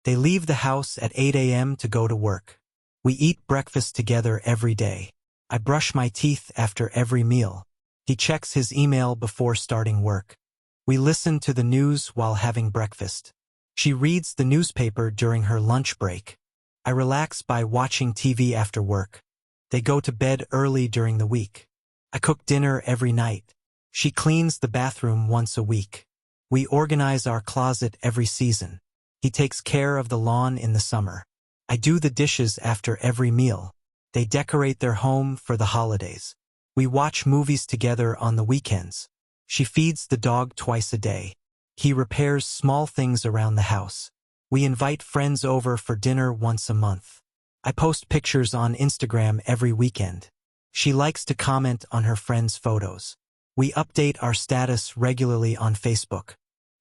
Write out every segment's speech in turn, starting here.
They leave the house at 8 a.m. to go to work. We eat breakfast together every day. I brush my teeth after every meal. He checks his email before starting work. We listen to the news while having breakfast. She reads the newspaper during her lunch break. I relax by watching TV after work. They go to bed early during the week. I cook dinner every night. She cleans the bathroom once a week. We organize our closet every season. He takes care of the lawn in the summer. I do the dishes after every meal. They decorate their home for the holidays. We watch movies together on the weekends. She feeds the dog twice a day. He repairs small things around the house. We invite friends over for dinner once a month. I post pictures on Instagram every weekend. She likes to comment on her friends' photos. We update our status regularly on Facebook.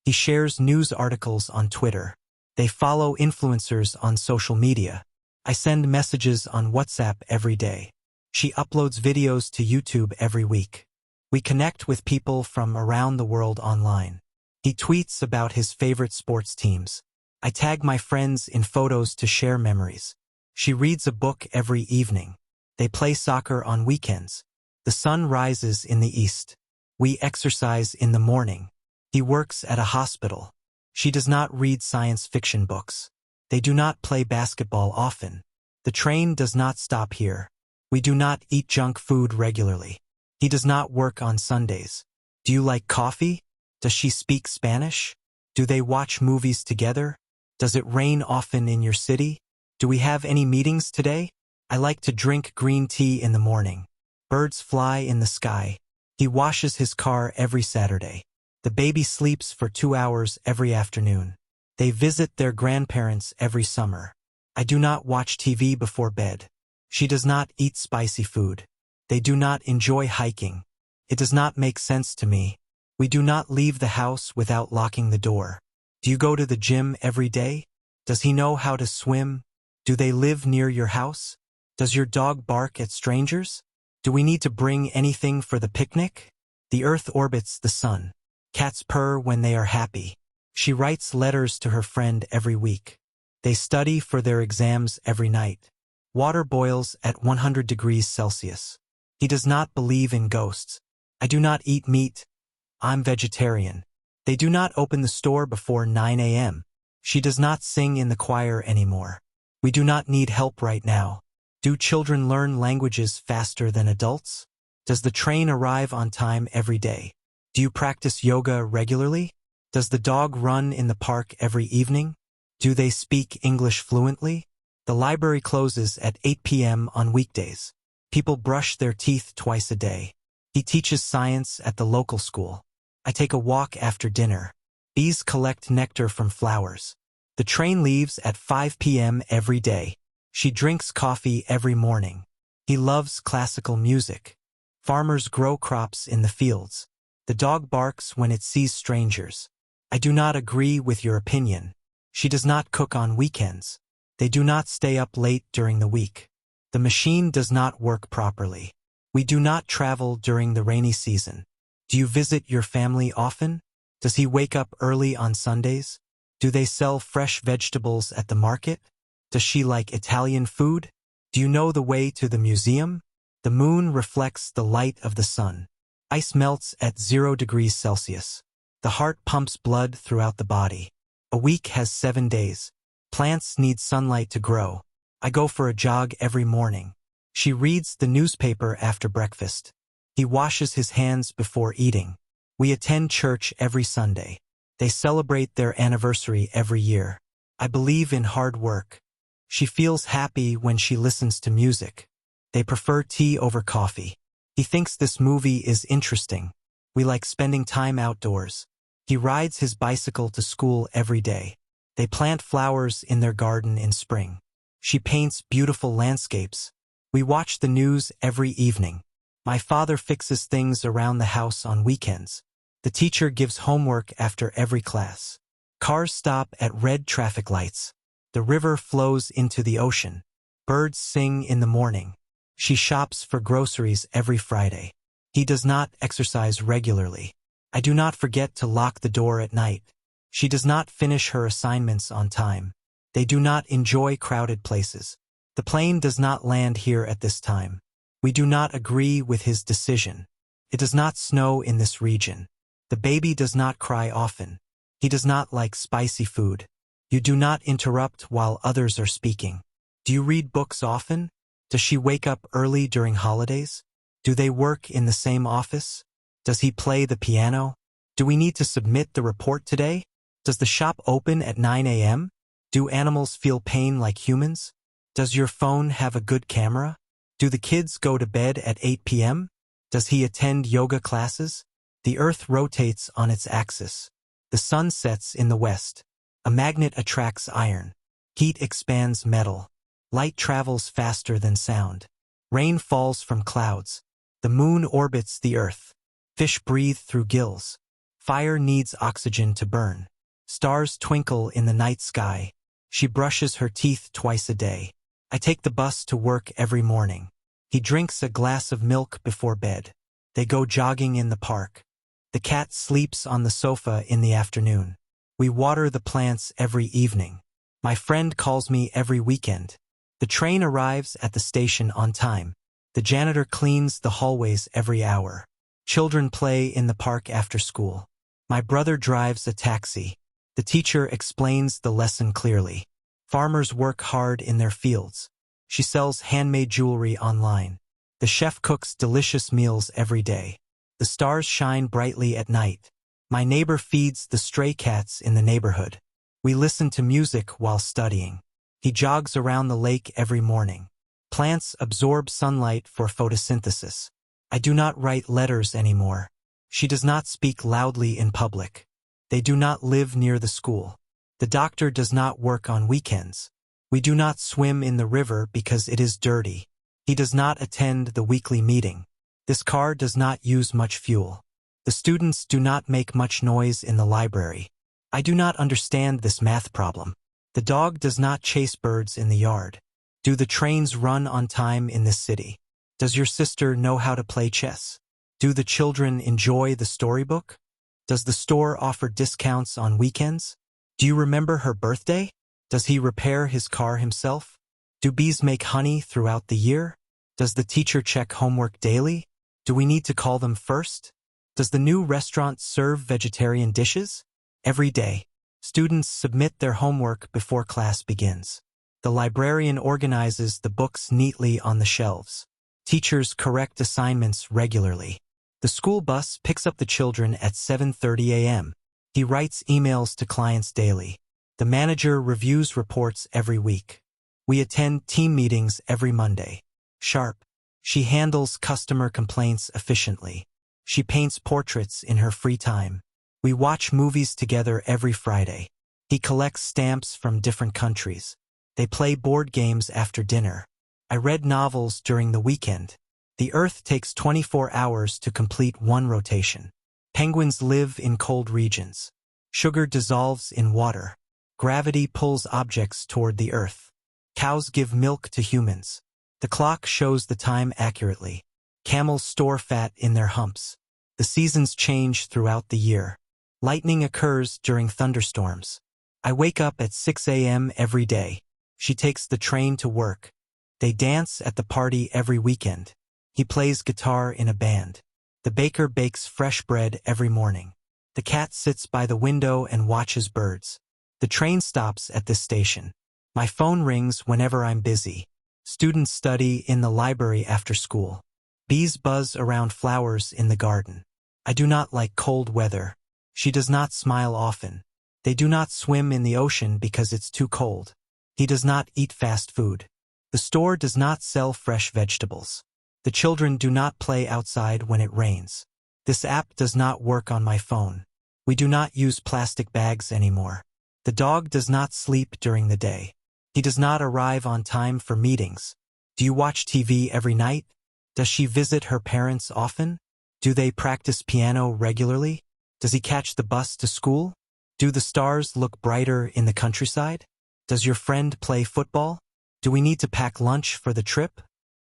He shares news articles on Twitter. They follow influencers on social media. I send messages on WhatsApp every day. She uploads videos to YouTube every week. We connect with people from around the world online. He tweets about his favorite sports teams. I tag my friends in photos to share memories. She reads a book every evening. They play soccer on weekends. The sun rises in the east. We exercise in the morning. He works at a hospital. She does not read science fiction books. They do not play basketball often. The train does not stop here. We do not eat junk food regularly. He does not work on Sundays. Do you like coffee? Does she speak Spanish? Do they watch movies together? Does it rain often in your city? Do we have any meetings today? I like to drink green tea in the morning. Birds fly in the sky. He washes his car every Saturday. The baby sleeps for 2 hours every afternoon. They visit their grandparents every summer. I do not watch TV before bed. She does not eat spicy food. They do not enjoy hiking. It does not make sense to me. We do not leave the house without locking the door. Do you go to the gym every day? Does he know how to swim? Do they live near your house? Does your dog bark at strangers? Do we need to bring anything for the picnic? The earth orbits the sun. Cats purr when they are happy. She writes letters to her friend every week. They study for their exams every night. Water boils at 100 degrees Celsius. He does not believe in ghosts. I do not eat meat. I'm vegetarian. They do not open the store before 9 a.m. She does not sing in the choir anymore. We do not need help right now. Do children learn languages faster than adults? Does the train arrive on time every day? Do you practice yoga regularly? Does the dog run in the park every evening? Do they speak English fluently? The library closes at 8 p.m. on weekdays. People brush their teeth twice a day. He teaches science at the local school. I take a walk after dinner. Bees collect nectar from flowers. The train leaves at 5 p.m. every day. She drinks coffee every morning. He loves classical music. Farmers grow crops in the fields. The dog barks when it sees strangers. I do not agree with your opinion. She does not cook on weekends. They do not stay up late during the week. The machine does not work properly. We do not travel during the rainy season. Do you visit your family often? Does he wake up early on Sundays? Do they sell fresh vegetables at the market? Does she like Italian food? Do you know the way to the museum? The moon reflects the light of the sun. Ice melts at 0 degrees Celsius. The heart pumps blood throughout the body. A week has 7 days. Plants need sunlight to grow. I go for a jog every morning. She reads the newspaper after breakfast. He washes his hands before eating. We attend church every Sunday. They celebrate their anniversary every year. I believe in hard work. She feels happy when she listens to music. They prefer tea over coffee. He thinks this movie is interesting. We like spending time outdoors. He rides his bicycle to school every day. They plant flowers in their garden in spring. She paints beautiful landscapes. We watch the news every evening. My father fixes things around the house on weekends. The teacher gives homework after every class. Cars stop at red traffic lights. The river flows into the ocean. Birds sing in the morning. She shops for groceries every Friday. He does not exercise regularly. I do not forget to lock the door at night. She does not finish her assignments on time. They do not enjoy crowded places. The plane does not land here at this time. We do not agree with his decision. It does not snow in this region. The baby does not cry often. He does not like spicy food. You do not interrupt while others are speaking. Do you read books often? Does she wake up early during holidays? Do they work in the same office? Does he play the piano? Do we need to submit the report today? Does the shop open at 9 a.m.? Do animals feel pain like humans? Does your phone have a good camera? Do the kids go to bed at 8 p.m.? Does he attend yoga classes? The earth rotates on its axis. The sun sets in the west. A magnet attracts iron. Heat expands metal. Light travels faster than sound. Rain falls from clouds. The moon orbits the earth. Fish breathe through gills. Fire needs oxygen to burn. Stars twinkle in the night sky. She brushes her teeth twice a day. I take the bus to work every morning. He drinks a glass of milk before bed. They go jogging in the park. The cat sleeps on the sofa in the afternoon. We water the plants every evening. My friend calls me every weekend. The train arrives at the station on time. The janitor cleans the hallways every hour. Children play in the park after school. My brother drives a taxi. The teacher explains the lesson clearly. Farmers work hard in their fields. She sells handmade jewelry online. The chef cooks delicious meals every day. The stars shine brightly at night. My neighbor feeds the stray cats in the neighborhood. We listen to music while studying. He jogs around the lake every morning. Plants absorb sunlight for photosynthesis. I do not write letters anymore. She does not speak loudly in public. They do not live near the school. The doctor does not work on weekends. We do not swim in the river because it is dirty. He does not attend the weekly meeting. This car does not use much fuel. The students do not make much noise in the library. I do not understand this math problem. The dog does not chase birds in the yard. Do the trains run on time in this city? Does your sister know how to play chess? Do the children enjoy the storybook? Does the store offer discounts on weekends? Do you remember her birthday? Does he repair his car himself? Do bees make honey throughout the year? Does the teacher check homework daily? Do we need to call them first? Does the new restaurant serve vegetarian dishes? Every day, students submit their homework before class begins. The librarian organizes the books neatly on the shelves. Teachers correct assignments regularly. The school bus picks up the children at 7:30 a.m. He writes emails to clients daily. The manager reviews reports every week. We attend team meetings every Monday. Sharp. She handles customer complaints efficiently. She paints portraits in her free time. We watch movies together every Friday. He collects stamps from different countries. They play board games after dinner. I read novels during the weekend. The Earth takes 24 hours to complete one rotation. Penguins live in cold regions. Sugar dissolves in water. Gravity pulls objects toward the Earth. Cows give milk to humans. The clock shows the time accurately. Camels store fat in their humps. The seasons change throughout the year. Lightning occurs during thunderstorms. I wake up at 6 a.m. every day. She takes the train to work. They dance at the party every weekend. He plays guitar in a band. The baker bakes fresh bread every morning. The cat sits by the window and watches birds. The train stops at this station. My phone rings whenever I'm busy. Students study in the library after school. Bees buzz around flowers in the garden. I do not like cold weather. She does not smile often. They do not swim in the ocean because it's too cold. He does not eat fast food. The store does not sell fresh vegetables. The children do not play outside when it rains. This app does not work on my phone. We do not use plastic bags anymore. The dog does not sleep during the day. He does not arrive on time for meetings. Do you watch TV every night? Does she visit her parents often? Do they practice piano regularly? Does he catch the bus to school? Do the stars look brighter in the countryside? Does your friend play football? Do we need to pack lunch for the trip?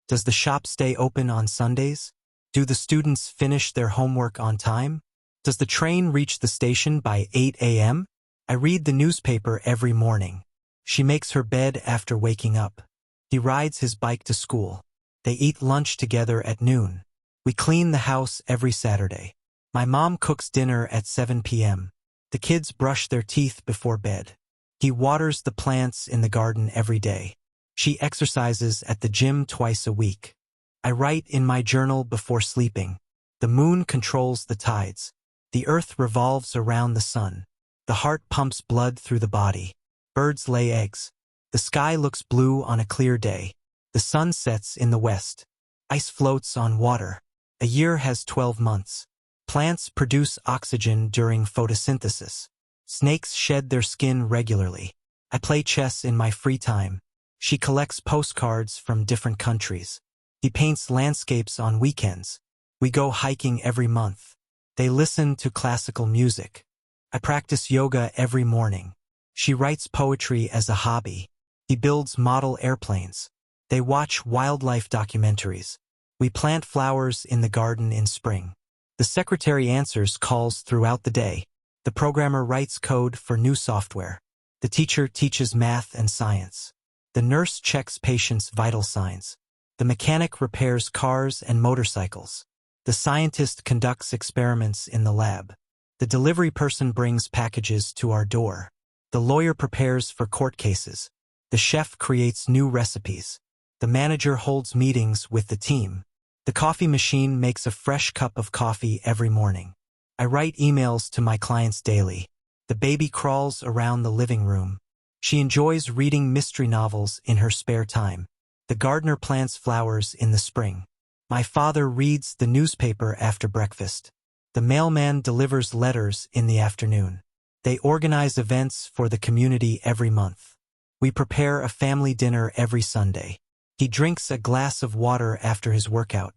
Does the shop stay open on Sundays? Do the students finish their homework on time? Does the train reach the station by 8 a.m.? I read the newspaper every morning. She makes her bed after waking up. He rides his bike to school. They eat lunch together at noon. We clean the house every Saturday. My mom cooks dinner at 7 p.m. The kids brush their teeth before bed. He waters the plants in the garden every day. She exercises at the gym twice a week. I write in my journal before sleeping. The moon controls the tides. The earth revolves around the sun. The heart pumps blood through the body. Birds lay eggs. The sky looks blue on a clear day. The sun sets in the west. Ice floats on water. A year has 12 months. Plants produce oxygen during photosynthesis. Snakes shed their skin regularly. I play chess in my free time. She collects postcards from different countries. He paints landscapes on weekends. We go hiking every month. They listen to classical music. I practice yoga every morning. She writes poetry as a hobby. He builds model airplanes. They watch wildlife documentaries. We plant flowers in the garden in spring. The secretary answers calls throughout the day. The programmer writes code for new software. The teacher teaches math and science. The nurse checks patients' vital signs. The mechanic repairs cars and motorcycles. The scientist conducts experiments in the lab. The delivery person brings packages to our door. The lawyer prepares for court cases. The chef creates new recipes. The manager holds meetings with the team. The coffee machine makes a fresh cup of coffee every morning. I write emails to my clients daily. The baby crawls around the living room. She enjoys reading mystery novels in her spare time. The gardener plants flowers in the spring. My father reads the newspaper after breakfast. The mailman delivers letters in the afternoon. They organize events for the community every month. We prepare a family dinner every Sunday. He drinks a glass of water after his workout.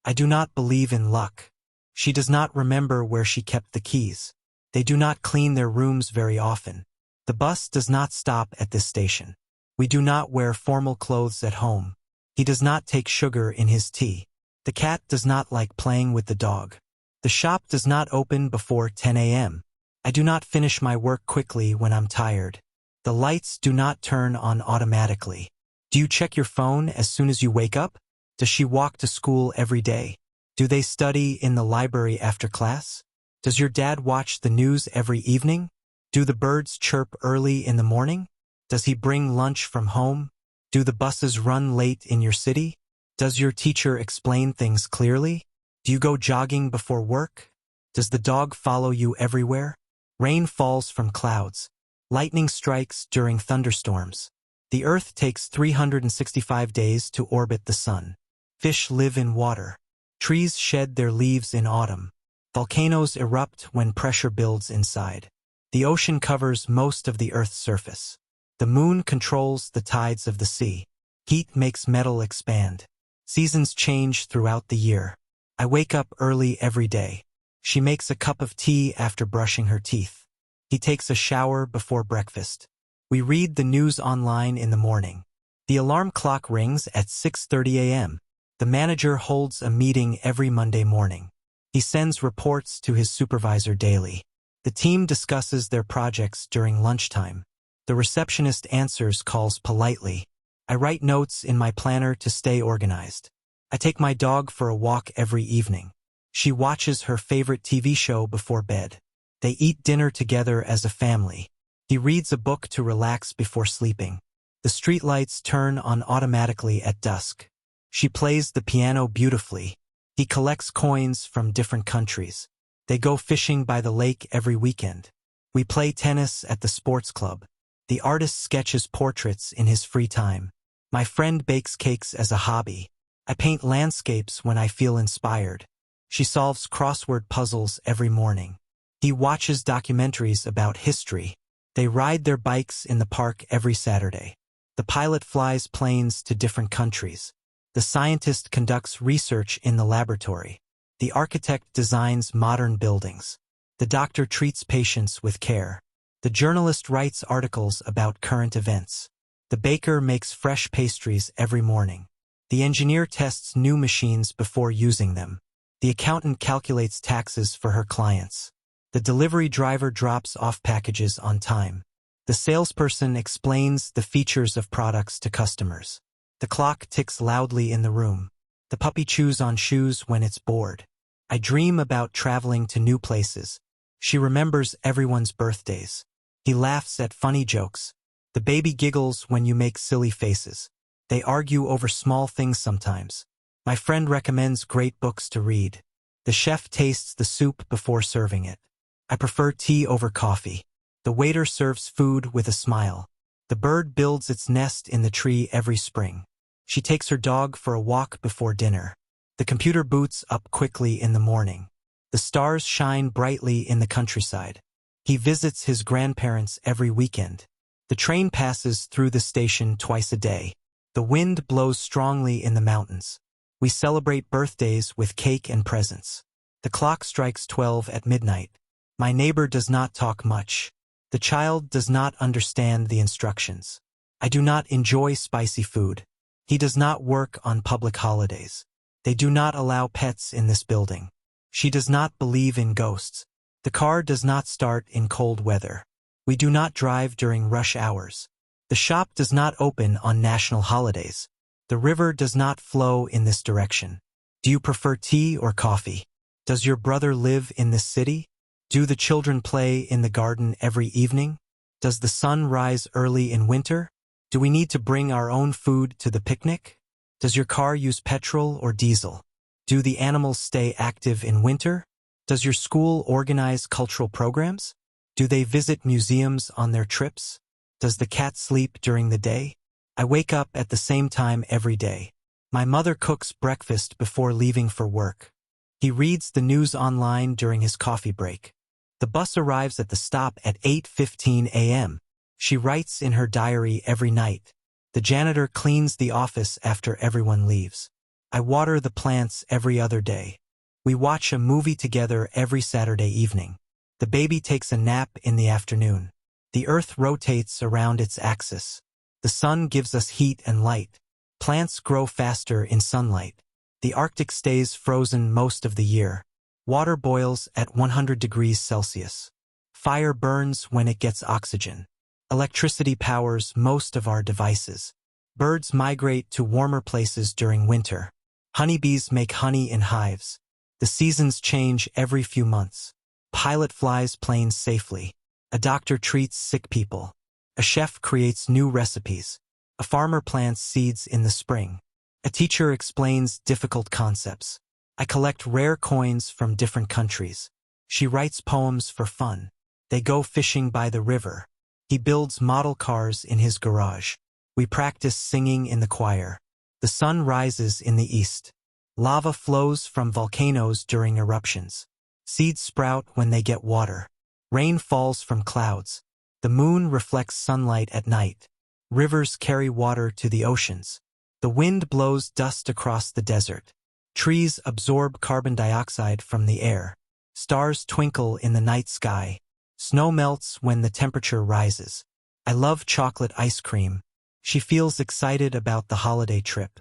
I do not believe in luck. She does not remember where she kept the keys. They do not clean their rooms very often. The bus does not stop at this station. We do not wear formal clothes at home. He does not take sugar in his tea. The cat does not like playing with the dog. The shop does not open before 10 a.m. I do not finish my work quickly when I'm tired. The lights do not turn on automatically. Do you check your phone as soon as you wake up? Does she walk to school every day? Do they study in the library after class? Does your dad watch the news every evening? Do the birds chirp early in the morning? Does he bring lunch from home? Do the buses run late in your city? Does your teacher explain things clearly? Do you go jogging before work? Does the dog follow you everywhere? Rain falls from clouds. Lightning strikes during thunderstorms. The Earth takes 365 days to orbit the sun. Fish live in water. Trees shed their leaves in autumn. Volcanoes erupt when pressure builds inside. The ocean covers most of the Earth's surface. The moon controls the tides of the sea. Heat makes metal expand. Seasons change throughout the year. I wake up early every day. She makes a cup of tea after brushing her teeth. He takes a shower before breakfast. We read the news online in the morning. The alarm clock rings at 6:30 a.m. The manager holds a meeting every Monday morning. He sends reports to his supervisor daily. The team discusses their projects during lunchtime. The receptionist answers calls politely. I write notes in my planner to stay organized. I take my dog for a walk every evening. She watches her favorite TV show before bed. They eat dinner together as a family. He reads a book to relax before sleeping. The streetlights turn on automatically at dusk. She plays the piano beautifully. He collects coins from different countries. They go fishing by the lake every weekend. We play tennis at the sports club. The artist sketches portraits in his free time. My friend bakes cakes as a hobby. I paint landscapes when I feel inspired. She solves crossword puzzles every morning. He watches documentaries about history. They ride their bikes in the park every Saturday. The pilot flies planes to different countries. The scientist conducts research in the laboratory. The architect designs modern buildings. The doctor treats patients with care. The journalist writes articles about current events. The baker makes fresh pastries every morning. The engineer tests new machines before using them. The accountant calculates taxes for her clients. The delivery driver drops off packages on time. The The salesperson explains the features of products to customers. The clock ticks loudly in the room. The puppy chews on shoes when it's bored. I dream about traveling to new places. She remembers everyone's birthdays. He laughs at funny jokes. The baby giggles when you make silly faces. They argue over small things sometimes. My friend recommends great books to read. The chef tastes the soup before serving it. I prefer tea over coffee. The waiter serves food with a smile. The bird builds its nest in the tree every spring. She takes her dog for a walk before dinner. The computer boots up quickly in the morning. The stars shine brightly in the countryside. He visits his grandparents every weekend. The train passes through the station twice a day. The wind blows strongly in the mountains. We celebrate birthdays with cake and presents. The clock strikes 12 at midnight. My neighbor does not talk much. The child does not understand the instructions. I do not enjoy spicy food. He does not work on public holidays. They do not allow pets in this building. She does not believe in ghosts. The car does not start in cold weather. We do not drive during rush hours. The shop does not open on national holidays. The river does not flow in this direction. Do you prefer tea or coffee? Does your brother live in this city? Do the children play in the garden every evening? Does the sun rise early in winter? Do we need to bring our own food to the picnic? Does your car use petrol or diesel? Do the animals stay active in winter? Does your school organize cultural programs? Do they visit museums on their trips? Does the cat sleep during the day? I wake up at the same time every day. My mother cooks breakfast before leaving for work. He reads the news online during his coffee break. The bus arrives at the stop at 8:15 a.m. She writes in her diary every night. The janitor cleans the office after everyone leaves. I water the plants every other day. We watch a movie together every Saturday evening. The baby takes a nap in the afternoon. The earth rotates around its axis. The sun gives us heat and light. Plants grow faster in sunlight. The Arctic stays frozen most of the year. Water boils at 100 degrees Celsius. Fire burns when it gets oxygen. Electricity powers most of our devices. Birds migrate to warmer places during winter. Honeybees make honey in hives. The seasons change every few months. Pilot flies planes safely. A doctor treats sick people. A chef creates new recipes. A farmer plants seeds in the spring. A teacher explains difficult concepts. I collect rare coins from different countries. She writes poems for fun. They go fishing by the river. He builds model cars in his garage. We practice singing in the choir. The sun rises in the east. Lava flows from volcanoes during eruptions. Seeds sprout when they get water. Rain falls from clouds. The moon reflects sunlight at night. Rivers carry water to the oceans. The wind blows dust across the desert. Trees absorb carbon dioxide from the air. Stars twinkle in the night sky. Snow melts when the temperature rises. I love chocolate ice cream. She feels excited about the holiday trip.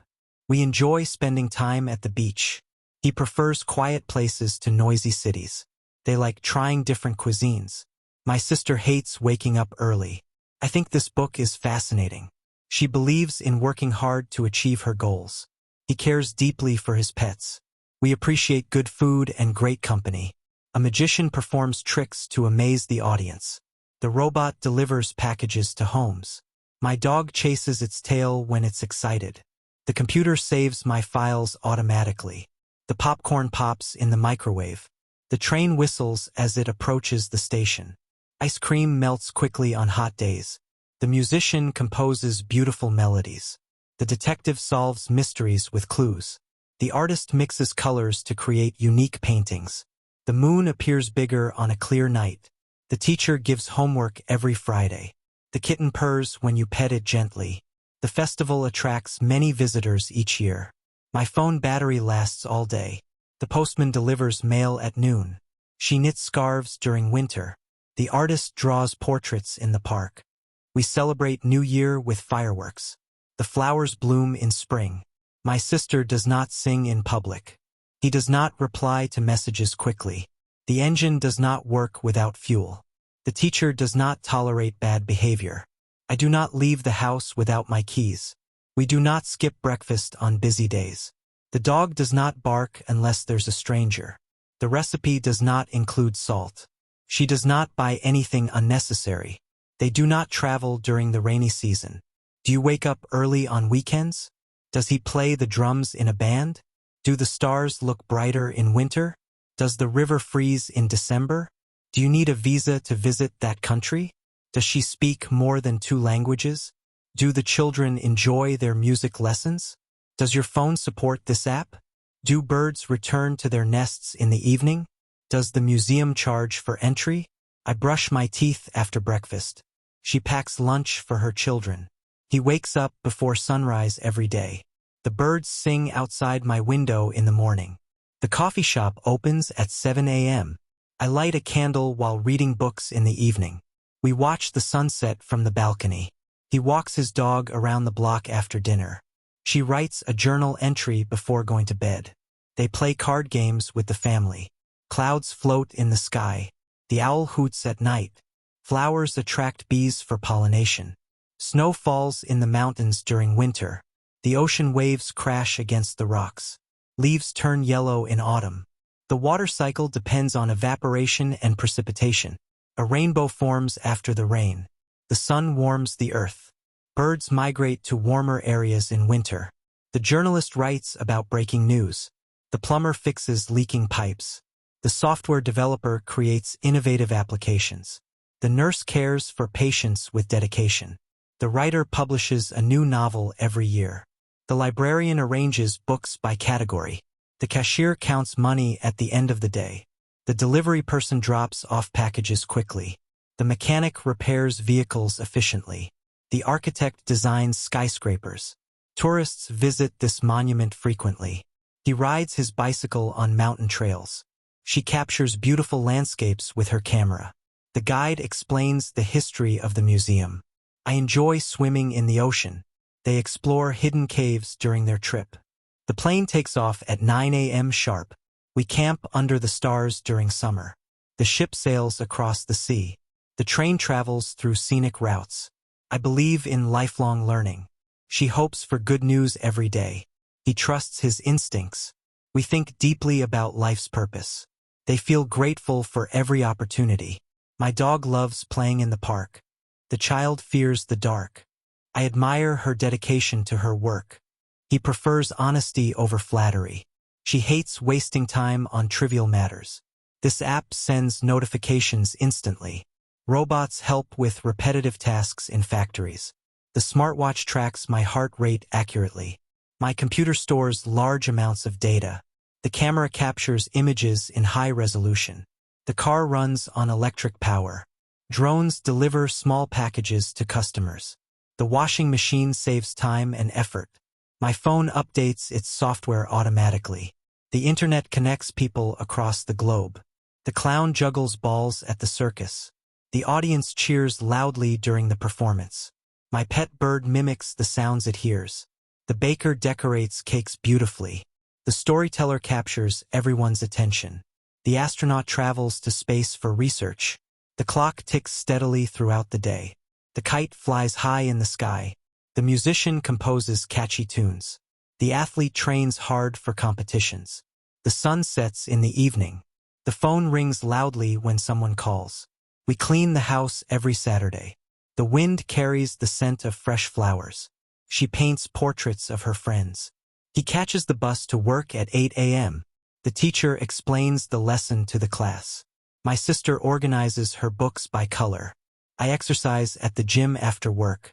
We enjoy spending time at the beach. He prefers quiet places to noisy cities. They like trying different cuisines. My sister hates waking up early. I think this book is fascinating. She believes in working hard to achieve her goals. He cares deeply for his pets. We appreciate good food and great company. A magician performs tricks to amaze the audience. The robot delivers packages to homes. My dog chases its tail when it's excited. The computer saves my files automatically. The popcorn pops in the microwave. The train whistles as it approaches the station. Ice cream melts quickly on hot days. The musician composes beautiful melodies. The detective solves mysteries with clues. The artist mixes colors to create unique paintings. The moon appears bigger on a clear night. The teacher gives homework every Friday. The kitten purrs when you pet it gently. The festival attracts many visitors each year. My phone battery lasts all day. The postman delivers mail at noon. She knits scarves during winter. The artist draws portraits in the park. We celebrate New Year with fireworks. The flowers bloom in spring. My sister does not sing in public. He does not reply to messages quickly. The engine does not work without fuel. The teacher does not tolerate bad behavior. I do not leave the house without my keys. We do not skip breakfast on busy days. The dog does not bark unless there's a stranger. The recipe does not include salt. She does not buy anything unnecessary. They do not travel during the rainy season. Do you wake up early on weekends? Does he play the drums in a band? Do the stars look brighter in winter? Does the river freeze in December? Do you need a visa to visit that country? Does she speak more than 2 languages? Do the children enjoy their music lessons? Does your phone support this app? Do birds return to their nests in the evening? Does the museum charge for entry? I brush my teeth after breakfast. She packs lunch for her children. He wakes up before sunrise every day. The birds sing outside my window in the morning. The coffee shop opens at 7 a.m. I light a candle while reading books in the evening. We watch the sunset from the balcony. He walks his dog around the block after dinner. She writes a journal entry before going to bed. They play card games with the family. Clouds float in the sky. The owl hoots at night. Flowers attract bees for pollination. Snow falls in the mountains during winter. The ocean waves crash against the rocks. Leaves turn yellow in autumn. The water cycle depends on evaporation and precipitation. A rainbow forms after the rain. The sun warms the earth. Birds migrate to warmer areas in winter. The journalist writes about breaking news. The plumber fixes leaking pipes. The software developer creates innovative applications. The nurse cares for patients with dedication. The writer publishes a new novel every year. The librarian arranges books by category. The cashier counts money at the end of the day. The delivery person drops off packages quickly. The mechanic repairs vehicles efficiently. The architect designs skyscrapers. Tourists visit this monument frequently. He rides his bicycle on mountain trails. She captures beautiful landscapes with her camera. The guide explains the history of the museum. I enjoy swimming in the ocean. They explore hidden caves during their trip. The plane takes off at 9 a.m. sharp. We camp under the stars during summer. The ship sails across the sea. The train travels through scenic routes. I believe in lifelong learning. She hopes for good news every day. He trusts his instincts. We think deeply about life's purpose. They feel grateful for every opportunity. My dog loves playing in the park. The child fears the dark. I admire her dedication to her work. He prefers honesty over flattery. She hates wasting time on trivial matters. This app sends notifications instantly. Robots help with repetitive tasks in factories. The smartwatch tracks my heart rate accurately. My computer stores large amounts of data. The camera captures images in high resolution. The car runs on electric power. Drones deliver small packages to customers. The washing machine saves time and effort. My phone updates its software automatically. The internet connects people across the globe. The clown juggles balls at the circus. The audience cheers loudly during the performance. My pet bird mimics the sounds it hears. The baker decorates cakes beautifully. The storyteller captures everyone's attention. The astronaut travels to space for research. The clock ticks steadily throughout the day. The kite flies high in the sky. The musician composes catchy tunes. The athlete trains hard for competitions. The sun sets in the evening. The phone rings loudly when someone calls. We clean the house every Saturday. The wind carries the scent of fresh flowers. She paints portraits of her friends. He catches the bus to work at 8 a.m. The teacher explains the lesson to the class. My sister organizes her books by color. I exercise at the gym after work.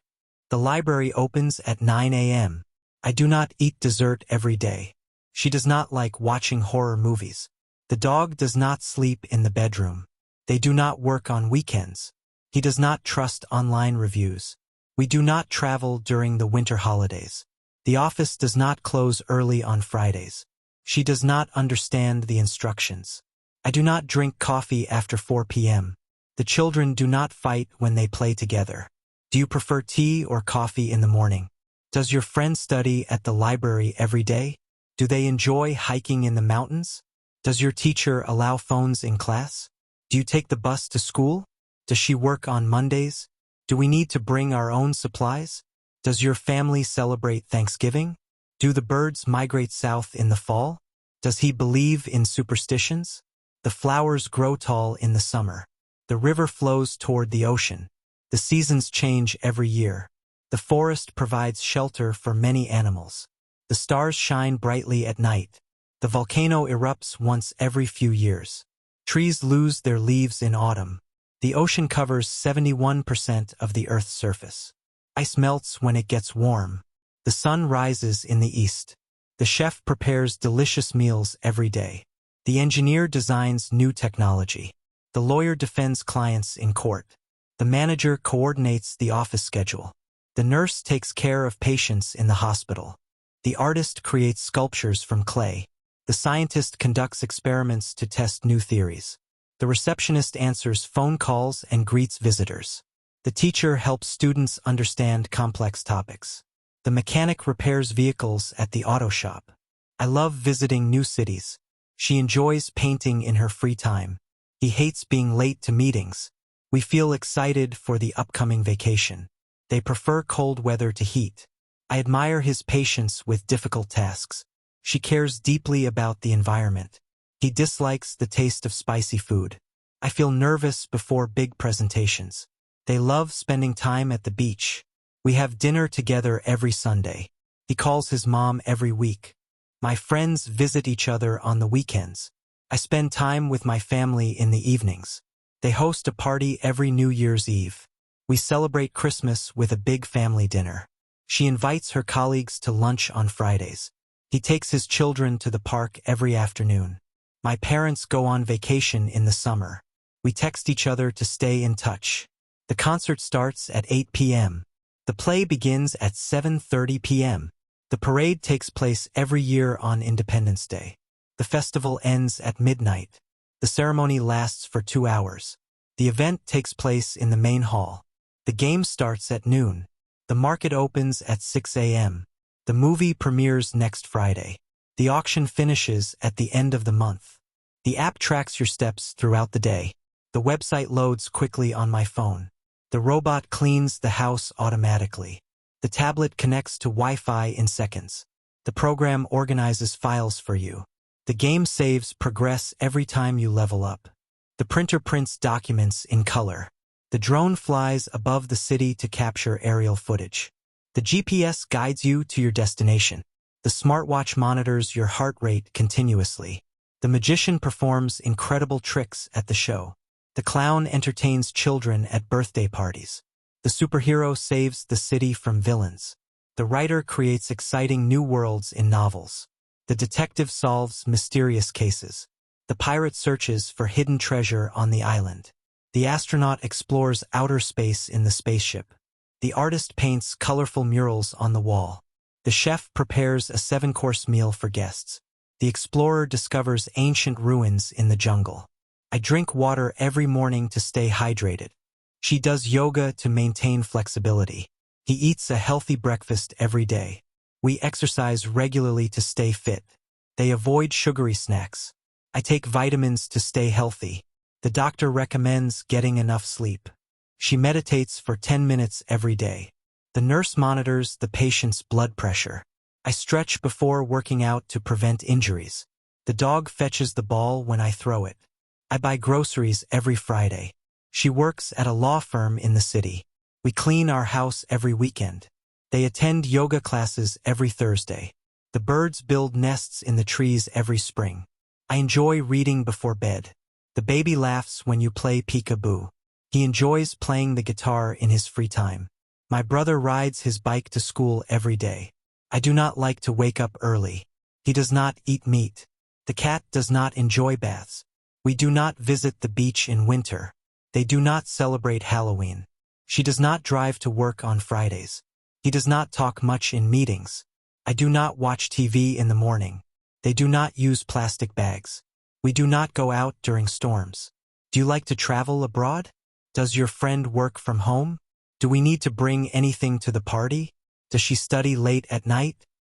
The library opens at 9 a.m. I do not eat dessert every day. She does not like watching horror movies. The dog does not sleep in the bedroom. They do not work on weekends. He does not trust online reviews. We do not travel during the winter holidays. The office does not close early on Fridays. She does not understand the instructions. I do not drink coffee after 4 p.m. The children do not fight when they play together. Do you prefer tea or coffee in the morning? Does your friend study at the library every day? Do they enjoy hiking in the mountains? Does your teacher allow phones in class? Do you take the bus to school? Does she work on Mondays? Do we need to bring our own supplies? Does your family celebrate Thanksgiving? Do the birds migrate south in the fall? Does he believe in superstitions? The flowers grow tall in the summer. The river flows toward the ocean. The seasons change every year. The forest provides shelter for many animals. The stars shine brightly at night. The volcano erupts once every few years. Trees lose their leaves in autumn. The ocean covers 71% of the Earth's surface. Ice melts when it gets warm. The sun rises in the east. The chef prepares delicious meals every day. The engineer designs new technology. The lawyer defends clients in court. The manager coordinates the office schedule. The nurse takes care of patients in the hospital. The artist creates sculptures from clay. The scientist conducts experiments to test new theories. The receptionist answers phone calls and greets visitors. The teacher helps students understand complex topics. The mechanic repairs vehicles at the auto shop. I love visiting new cities. She enjoys painting in her free time. He hates being late to meetings. We feel excited for the upcoming vacation. They prefer cold weather to heat. I admire his patience with difficult tasks. She cares deeply about the environment. He dislikes the taste of spicy food. I feel nervous before big presentations. They love spending time at the beach. We have dinner together every Sunday. He calls his mom every week. My friends visit each other on the weekends. I spend time with my family in the evenings. They host a party every New Year's Eve. We celebrate Christmas with a big family dinner. She invites her colleagues to lunch on Fridays. He takes his children to the park every afternoon. My parents go on vacation in the summer. We text each other to stay in touch. The concert starts at 8 p.m. The play begins at 7:30 p.m. The parade takes place every year on Independence Day. The festival ends at midnight. The ceremony lasts for 2 hours. The event takes place in the main hall. The game starts at noon. The market opens at 6 a.m. The movie premieres next Friday. The auction finishes at the end of the month. The app tracks your steps throughout the day. The website loads quickly on my phone. The robot cleans the house automatically. The tablet connects to Wi-Fi in seconds. The program organizes files for you. The game saves progress every time you level up. The printer prints documents in color. The drone flies above the city to capture aerial footage. The GPS guides you to your destination. The smartwatch monitors your heart rate continuously. The magician performs incredible tricks at the show. The clown entertains children at birthday parties. The superhero saves the city from villains. The writer creates exciting new worlds in novels. The detective solves mysterious cases. The pirate searches for hidden treasure on the island. The astronaut explores outer space in the spaceship. The artist paints colorful murals on the wall. The chef prepares a 7-course meal for guests. The explorer discovers ancient ruins in the jungle. I drink water every morning to stay hydrated. She does yoga to maintain flexibility. He eats a healthy breakfast every day. We exercise regularly to stay fit. They avoid sugary snacks. I take vitamins to stay healthy. The doctor recommends getting enough sleep. She meditates for 10 minutes every day. The nurse monitors the patient's blood pressure. I stretch before working out to prevent injuries. The dog fetches the ball when I throw it. I buy groceries every Friday. She works at a law firm in the city. We clean our house every weekend. They attend yoga classes every Thursday. The birds build nests in the trees every spring. I enjoy reading before bed. The baby laughs when you play peekaboo. He enjoys playing the guitar in his free time. My brother rides his bike to school every day. I do not like to wake up early. He does not eat meat. The cat does not enjoy baths. We do not visit the beach in winter. They do not celebrate Halloween. She does not drive to work on Fridays. He does not talk much in meetings. I do not watch TV in the morning. They do not use plastic bags. We do not go out during storms. Do you like to travel abroad? Does your friend work from home? Do we need to bring anything to the party? Does she study late at night?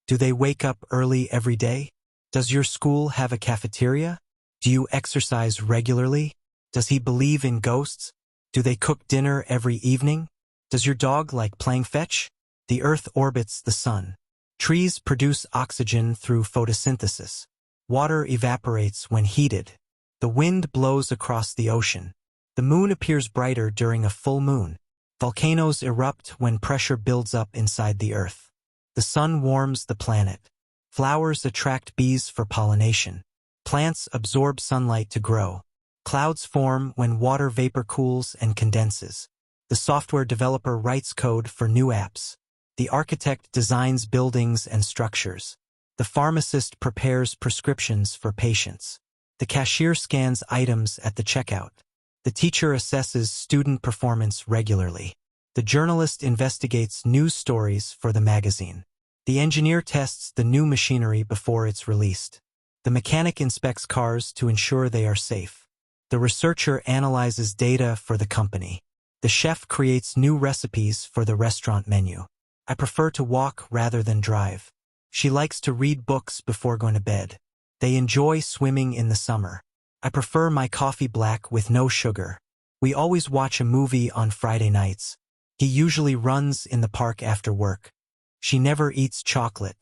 Do they wake up early every day? Does your school have a cafeteria? Do you exercise regularly? Does he believe in ghosts? Do they cook dinner every evening? Does your dog like playing fetch? The Earth orbits the sun. Trees produce oxygen through photosynthesis. Water evaporates when heated. The wind blows across the ocean. The moon appears brighter during a full moon. Volcanoes erupt when pressure builds up inside the Earth. The sun warms the planet. Flowers attract bees for pollination. Plants absorb sunlight to grow. Clouds form when water vapor cools and condenses. The software developer writes code for new apps. The architect designs buildings and structures. The pharmacist prepares prescriptions for patients. The cashier scans items at the checkout. The teacher assesses student performance regularly. The journalist investigates news stories for the magazine. The engineer tests the new machinery before it's released. The mechanic inspects cars to ensure they are safe. The researcher analyzes data for the company. The chef creates new recipes for the restaurant menu. I prefer to walk rather than drive. She likes to read books before going to bed. They enjoy swimming in the summer. I prefer my coffee black with no sugar. We always watch a movie on Friday nights. He usually runs in the park after work. She never eats chocolate.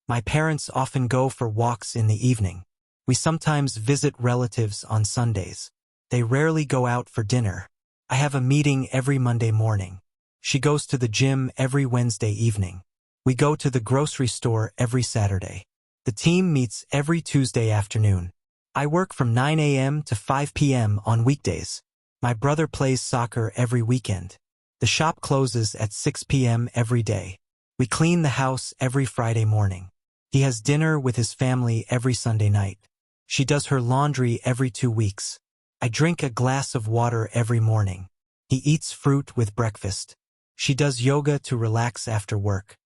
My parents often go for walks in the evening. We sometimes visit relatives on Sundays. They rarely go out for dinner. I have a meeting every Monday morning. She goes to the gym every Wednesday evening. We go to the grocery store every Saturday. The team meets every Tuesday afternoon. I work from 9 a.m. to 5 p.m. on weekdays. My brother plays soccer every weekend. The shop closes at 6 p.m. every day. We clean the house every Friday morning. He has dinner with his family every Sunday night. She does her laundry every 2 weeks. I drink a glass of water every morning. He eats fruit with breakfast. She does yoga to relax after work.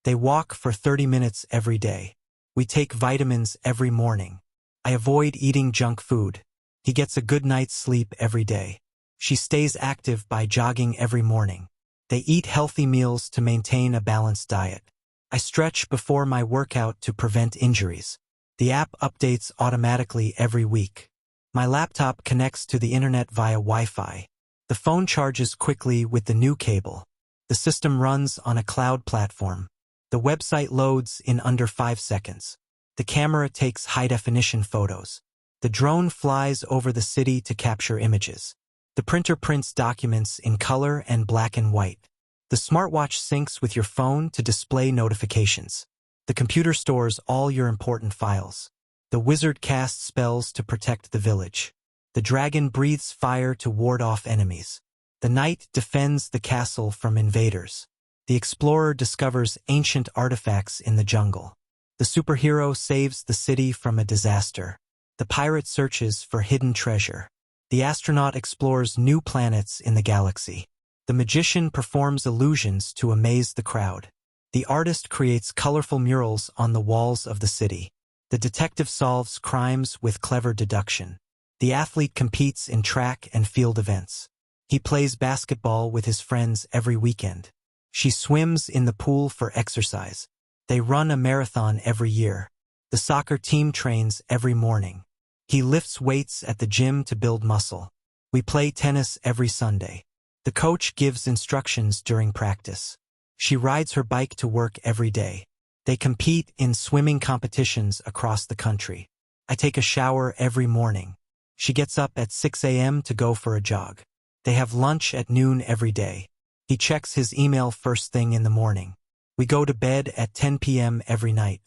They walk for 30 minutes every day. We take vitamins every morning. I avoid eating junk food. He gets a good night's sleep every day. She stays active by jogging every morning. They eat healthy meals to maintain a balanced diet. I stretch before my workout to prevent injuries. The app updates automatically every week. My laptop connects to the internet via Wi-Fi. The phone charges quickly with the new cable. The system runs on a cloud platform. The website loads in under 5 seconds. The camera takes high-definition photos. The drone flies over the city to capture images. The printer prints documents in color and black and white. The smartwatch syncs with your phone to display notifications. The computer stores all your important files. The wizard casts spells to protect the village. The dragon breathes fire to ward off enemies. The knight defends the castle from invaders. The explorer discovers ancient artifacts in the jungle. The superhero saves the city from a disaster. The pirate searches for hidden treasure. The astronaut explores new planets in the galaxy. The magician performs illusions to amaze the crowd. The artist creates colorful murals on the walls of the city. The detective solves crimes with clever deduction. The athlete competes in track and field events. He plays basketball with his friends every weekend. She swims in the pool for exercise. They run a marathon every year. The soccer team trains every morning. He lifts weights at the gym to build muscle. We play tennis every Sunday. The coach gives instructions during practice. She rides her bike to work every day. They compete in swimming competitions across the country. I take a shower every morning. She gets up at 6 a.m. to go for a jog. They have lunch at noon every day. He checks his email first thing in the morning. We go to bed at 10 p.m. every night.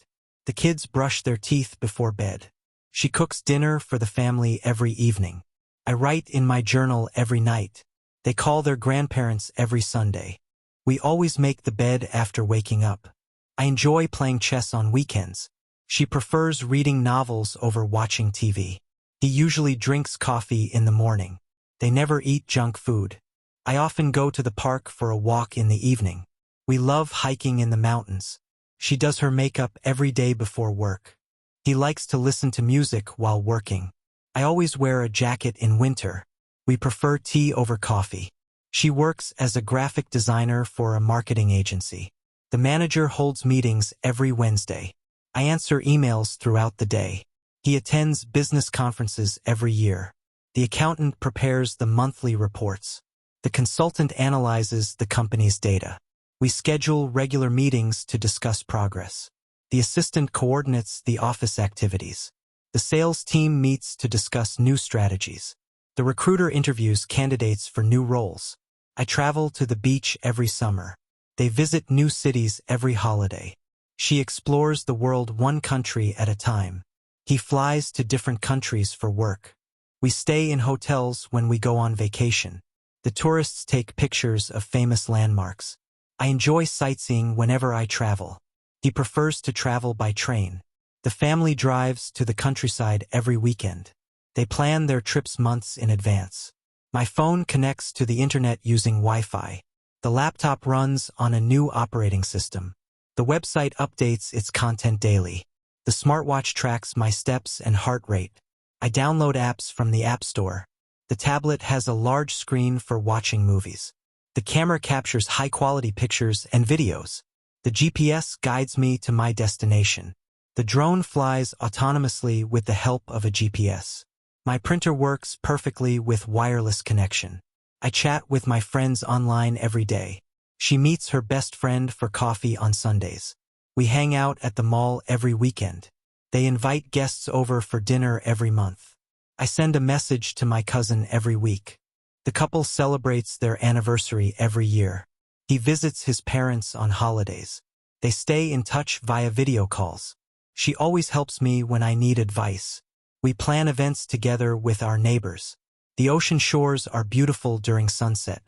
The kids brush their teeth before bed. She cooks dinner for the family every evening. I write in my journal every night. They call their grandparents every Sunday. We always make the bed after waking up. I enjoy playing chess on weekends. She prefers reading novels over watching TV. He usually drinks coffee in the morning. They never eat junk food. I often go to the park for a walk in the evening. We love hiking in the mountains. She does her makeup every day before work. He likes to listen to music while working. I always wear a jacket in winter. We prefer tea over coffee. She works as a graphic designer for a marketing agency. The manager holds meetings every Wednesday. I answer emails throughout the day. He attends business conferences every year. The accountant prepares the monthly reports. The consultant analyzes the company's data. We schedule regular meetings to discuss progress. The assistant coordinates the office activities. The sales team meets to discuss new strategies. The recruiter interviews candidates for new roles. I travel to the beach every summer. They visit new cities every holiday. She explores the world one country at a time. He flies to different countries for work. We stay in hotels when we go on vacation. The tourists take pictures of famous landmarks. I enjoy sightseeing whenever I travel. He prefers to travel by train. The family drives to the countryside every weekend. They plan their trips months in advance. My phone connects to the internet using Wi-Fi. The laptop runs on a new operating system. The website updates its content daily. The smartwatch tracks my steps and heart rate. I download apps from the App Store. The tablet has a large screen for watching movies. The camera captures high-quality pictures and videos. The GPS guides me to my destination. The drone flies autonomously with the help of a GPS. My printer works perfectly with wireless connection. I chat with my friends online every day. She meets her best friend for coffee on Sundays. We hang out at the mall every weekend. They invite guests over for dinner every month. I send a message to my cousin every week. The couple celebrates their anniversary every year. He visits his parents on holidays. They stay in touch via video calls. She always helps me when I need advice. We plan events together with our neighbors. The ocean shores are beautiful during sunset.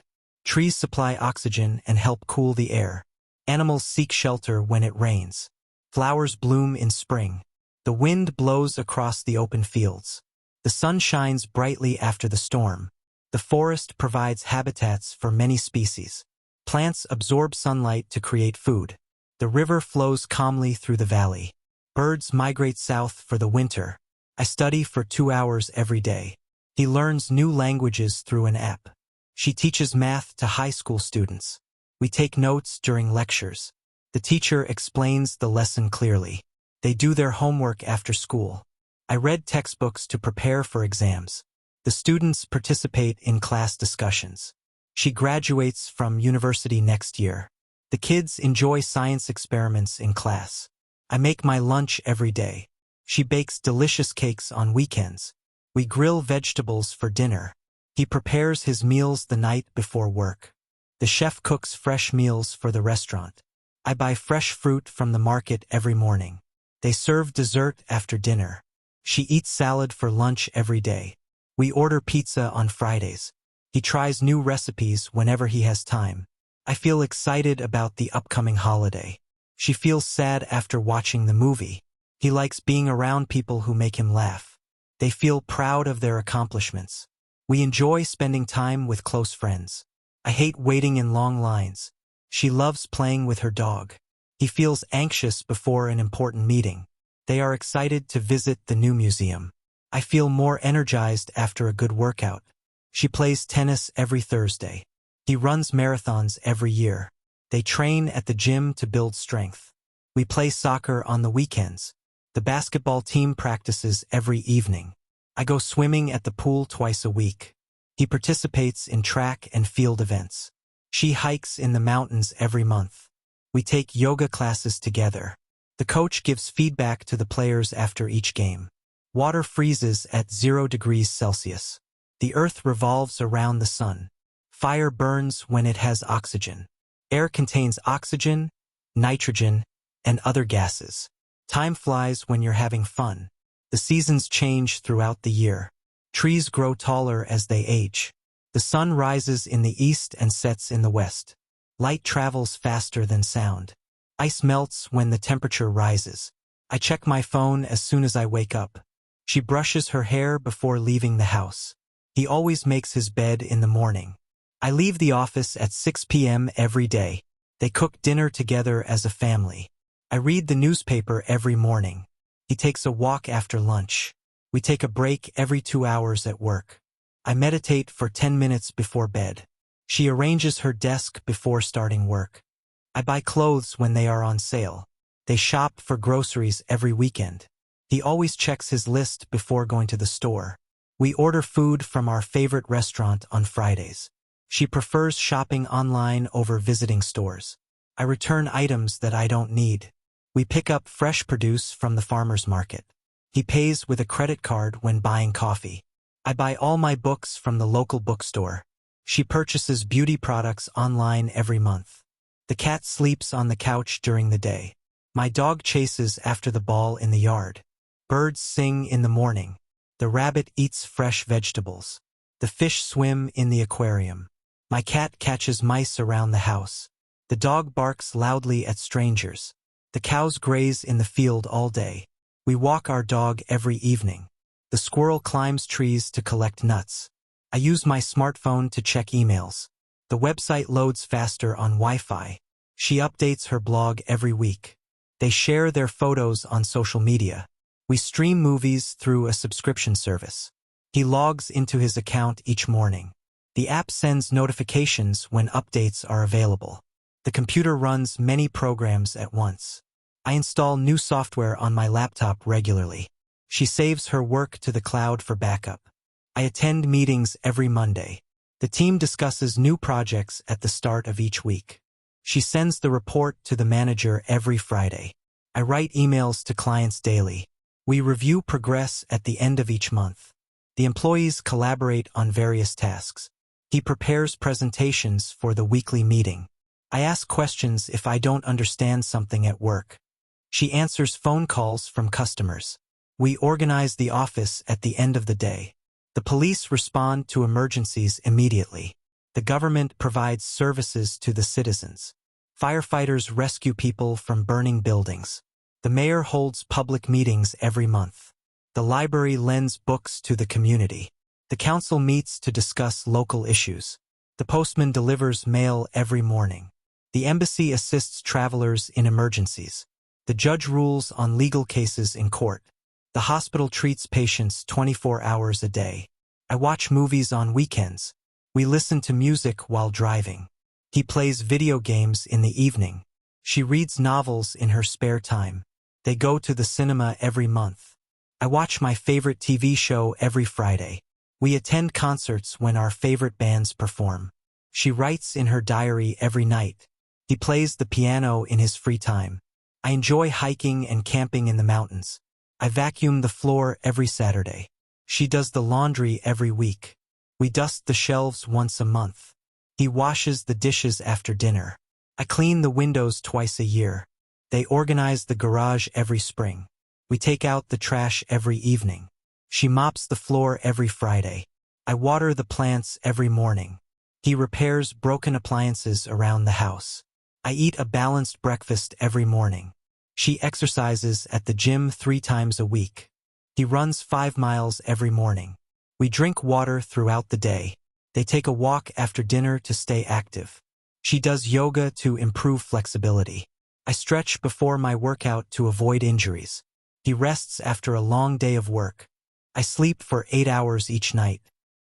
Trees supply oxygen and help cool the air. Animals seek shelter when it rains. Flowers bloom in spring. The wind blows across the open fields. The sun shines brightly after the storm. The forest provides habitats for many species. Plants absorb sunlight to create food. The river flows calmly through the valley. Birds migrate south for the winter. I study for 2 hours every day. He learns new languages through an app. She teaches math to high school students. We take notes during lectures. The teacher explains the lesson clearly. They do their homework after school. I read textbooks to prepare for exams. The students participate in class discussions. She graduates from university next year. The kids enjoy science experiments in class. I make my lunch every day. She bakes delicious cakes on weekends. We grill vegetables for dinner. He prepares his meals the night before work. The chef cooks fresh meals for the restaurant. I buy fresh fruit from the market every morning. They serve dessert after dinner. She eats salad for lunch every day. We order pizza on Fridays. He tries new recipes whenever he has time. I feel excited about the upcoming holiday. She feels sad after watching the movie. He likes being around people who make him laugh. They feel proud of their accomplishments. We enjoy spending time with close friends. I hate waiting in long lines. She loves playing with her dog. He feels anxious before an important meeting. They are excited to visit the new museum. I feel more energized after a good workout. She plays tennis every Thursday. He runs marathons every year. They train at the gym to build strength. We play soccer on the weekends. The basketball team practices every evening. I go swimming at the pool twice a week. He participates in track and field events. She hikes in the mountains every month. We take yoga classes together. The coach gives feedback to the players after each game. Water freezes at 0 degrees Celsius. The earth revolves around the sun. Fire burns when it has oxygen. Air contains oxygen, nitrogen, and other gases. Time flies when you're having fun. The seasons change throughout the year. Trees grow taller as they age. The sun rises in the east and sets in the west. Light travels faster than sound. Ice melts when the temperature rises. I check my phone as soon as I wake up. She brushes her hair before leaving the house. He always makes his bed in the morning. I leave the office at 6 p.m. every day. They cook dinner together as a family. I read the newspaper every morning. He takes a walk after lunch. We take a break every 2 hours at work. I meditate for 10 minutes before bed. She arranges her desk before starting work. I buy clothes when they are on sale. They shop for groceries every weekend. He always checks his list before going to the store. We order food from our favorite restaurant on Fridays. She prefers shopping online over visiting stores. I return items that I don't need. We pick up fresh produce from the farmer's market. He pays with a credit card when buying coffee. I buy all my books from the local bookstore. She purchases beauty products online every month. The cat sleeps on the couch during the day. My dog chases after the ball in the yard. Birds sing in the morning. The rabbit eats fresh vegetables. The fish swim in the aquarium. My cat catches mice around the house. The dog barks loudly at strangers. The cows graze in the field all day. We walk our dog every evening. The squirrel climbs trees to collect nuts. I use my smartphone to check emails. The website loads faster on Wi-Fi. She updates her blog every week. They share their photos on social media. We stream movies through a subscription service. He logs into his account each morning. The app sends notifications when updates are available. The computer runs many programs at once. I install new software on my laptop regularly. She saves her work to the cloud for backup. I attend meetings every Monday. The team discusses new projects at the start of each week. She sends the report to the manager every Friday. I write emails to clients daily. We review progress at the end of each month. The employees collaborate on various tasks. He prepares presentations for the weekly meeting. I ask questions if I don't understand something at work. She answers phone calls from customers. We organize the office at the end of the day. The police respond to emergencies immediately. The government provides services to the citizens. Firefighters rescue people from burning buildings. The mayor holds public meetings every month. The library lends books to the community. The council meets to discuss local issues. The postman delivers mail every morning. The embassy assists travelers in emergencies. The judge rules on legal cases in court. The hospital treats patients 24 hours a day. I watch movies on weekends. We listen to music while driving. He plays video games in the evening. She reads novels in her spare time. They go to the cinema every month. I watch my favorite TV show every Friday. We attend concerts when our favorite bands perform. She writes in her diary every night. He plays the piano in his free time. I enjoy hiking and camping in the mountains. I vacuum the floor every Saturday. She does the laundry every week. We dust the shelves once a month. He washes the dishes after dinner. I clean the windows twice a year. They organize the garage every spring. We take out the trash every evening. She mops the floor every Friday. I water the plants every morning. He repairs broken appliances around the house. I eat a balanced breakfast every morning. She exercises at the gym 3 times a week. He runs 5 miles every morning. We drink water throughout the day. They take a walk after dinner to stay active. She does yoga to improve flexibility. I stretch before my workout to avoid injuries. He rests after a long day of work. I sleep for 8 hours each night.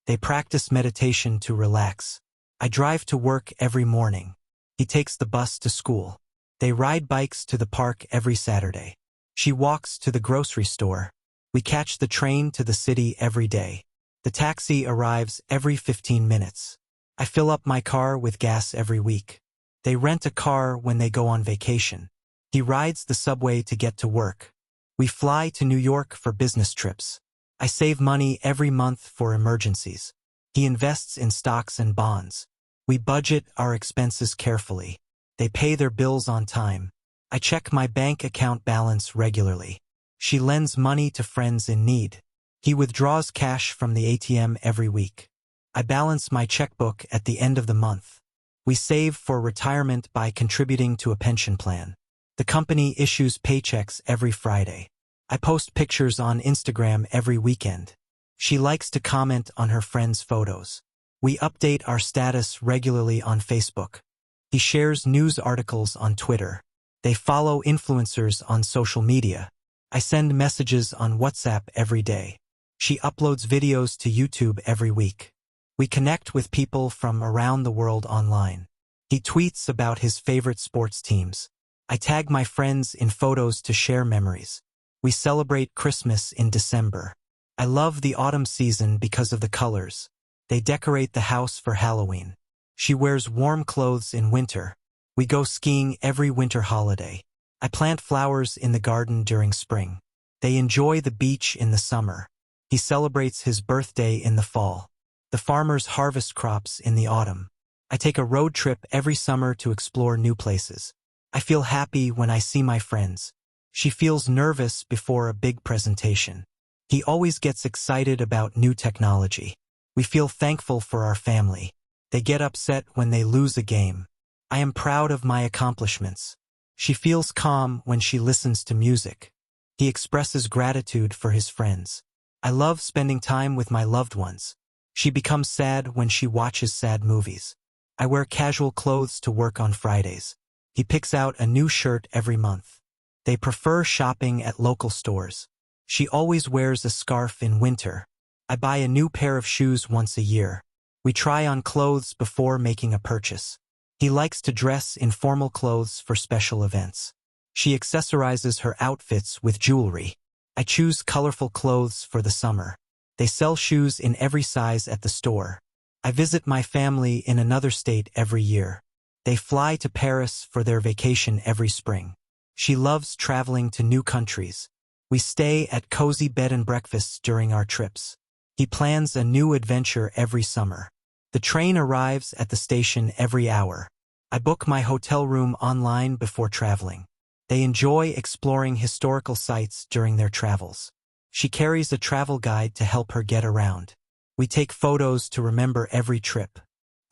They practice meditation to relax. I drive to work every morning. He takes the bus to school. They ride bikes to the park every Saturday. She walks to the grocery store. We catch the train to the city every day. The taxi arrives every 15 minutes. I fill up my car with gas every week. They rent a car when they go on vacation. He rides the subway to get to work. We fly to New York for business trips. I save money every month for emergencies. He invests in stocks and bonds. We budget our expenses carefully. They pay their bills on time. I check my bank account balance regularly. She lends money to friends in need. He withdraws cash from the ATM every week. I balance my checkbook at the end of the month. We save for retirement by contributing to a pension plan. The company issues paychecks every Friday. I post pictures on Instagram every weekend. She likes to comment on her friends' photos. We update our status regularly on Facebook. He shares news articles on Twitter. They follow influencers on social media. I send messages on WhatsApp every day. She uploads videos to YouTube every week. We connect with people from around the world online. He tweets about his favorite sports teams. I tag my friends in photos to share memories. We celebrate Christmas in December. I love the autumn season because of the colors. They decorate the house for Halloween. She wears warm clothes in winter. We go skiing every winter holiday. I plant flowers in the garden during spring. They enjoy the beach in the summer. He celebrates his birthday in the fall. The farmers harvest crops in the autumn. I take a road trip every summer to explore new places. I feel happy when I see my friends. She feels nervous before a big presentation. He always gets excited about new technology. We feel thankful for our family. They get upset when they lose a game. I am proud of my accomplishments. She feels calm when she listens to music. He expresses gratitude for his friends. I love spending time with my loved ones. She becomes sad when she watches sad movies. I wear casual clothes to work on Fridays. He picks out a new shirt every month. They prefer shopping at local stores. She always wears a scarf in winter. I buy a new pair of shoes once a year. We try on clothes before making a purchase. He likes to dress in formal clothes for special events. She accessorizes her outfits with jewelry. I choose colorful clothes for the summer. They sell shoes in every size at the store. I visit my family in another state every year. They fly to Paris for their vacation every spring. She loves traveling to new countries. We stay at cozy bed and breakfasts during our trips. He plans a new adventure every summer. The train arrives at the station every hour. I book my hotel room online before traveling. They enjoy exploring historical sites during their travels. She carries a travel guide to help her get around. We take photos to remember every trip.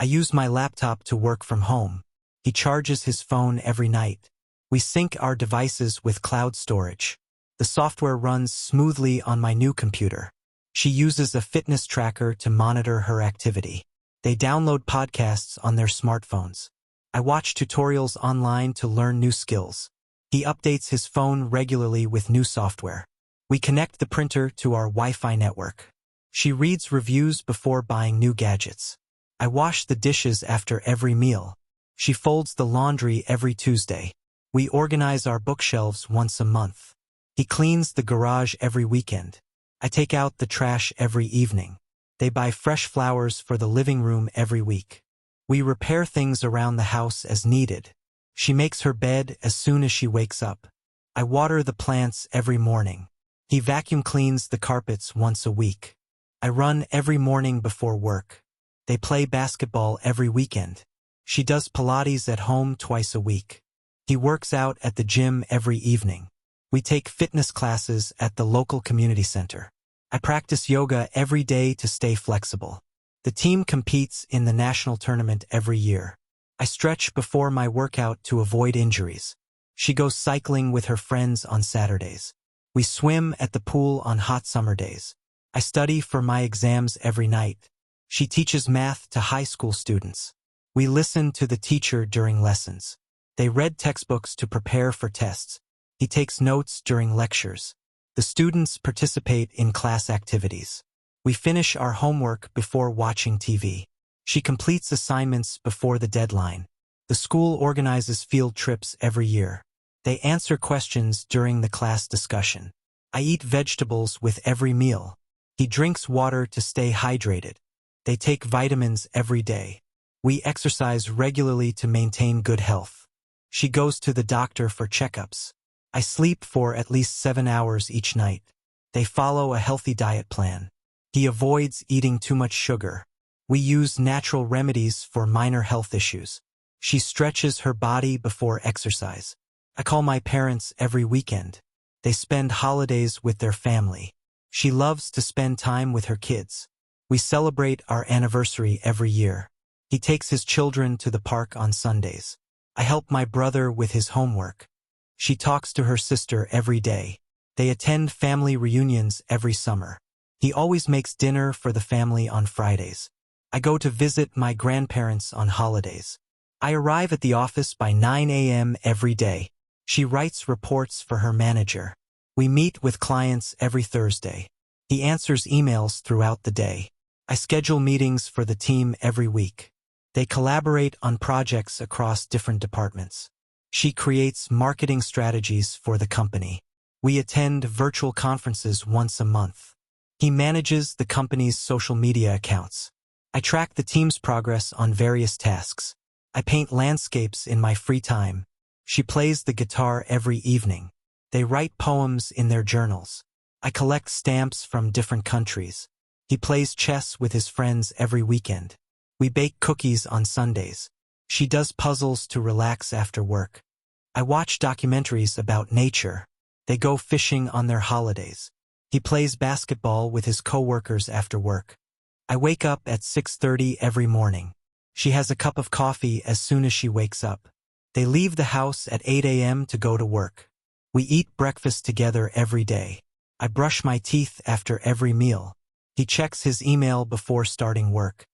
I use my laptop to work from home. He charges his phone every night. We sync our devices with cloud storage. The software runs smoothly on my new computer. She uses a fitness tracker to monitor her activity. They download podcasts on their smartphones. I watch tutorials online to learn new skills. He updates his phone regularly with new software. We connect the printer to our Wi-Fi network. She reads reviews before buying new gadgets. I wash the dishes after every meal. She folds the laundry every Tuesday. We organize our bookshelves once a month. He cleans the garage every weekend. I take out the trash every evening. They buy fresh flowers for the living room every week. We repair things around the house as needed. She makes her bed as soon as she wakes up. I water the plants every morning. He vacuum cleans the carpets once a week. I run every morning before work. They play basketball every weekend. She does Pilates at home twice a week. He works out at the gym every evening. We take fitness classes at the local community center. I practice yoga every day to stay flexible. The team competes in the national tournament every year. I stretch before my workout to avoid injuries. She goes cycling with her friends on Saturdays. We swim at the pool on hot summer days. I study for my exams every night. She teaches math to high school students. We listen to the teacher during lessons. They read textbooks to prepare for tests. He takes notes during lectures. The students participate in class activities. We finish our homework before watching TV. She completes assignments before the deadline. The school organizes field trips every year. They answer questions during the class discussion. I eat vegetables with every meal. He drinks water to stay hydrated. They take vitamins every day. We exercise regularly to maintain good health. She goes to the doctor for checkups. I sleep for at least 7 hours each night. They follow a healthy diet plan. He avoids eating too much sugar. We use natural remedies for minor health issues. She stretches her body before exercise. I call my parents every weekend. They spend holidays with their family. She loves to spend time with her kids. We celebrate our anniversary every year. He takes his children to the park on Sundays. I help my brother with his homework. She talks to her sister every day. They attend family reunions every summer. He always makes dinner for the family on Fridays. I go to visit my grandparents on holidays. I arrive at the office by 9 a.m. every day. She writes reports for her manager. We meet with clients every Thursday. He answers emails throughout the day. I schedule meetings for the team every week. They collaborate on projects across different departments. She creates marketing strategies for the company. We attend virtual conferences once a month. He manages the company's social media accounts. I track the team's progress on various tasks. I paint landscapes in my free time. She plays the guitar every evening. They write poems in their journals. I collect stamps from different countries. He plays chess with his friends every weekend. We bake cookies on Sundays. She does puzzles to relax after work. I watch documentaries about nature. They go fishing on their holidays. He plays basketball with his coworkers after work. I wake up at 6:30 every morning. She has a cup of coffee as soon as she wakes up. They leave the house at 8 a.m. to go to work. We eat breakfast together every day. I brush my teeth after every meal. He checks his email before starting work.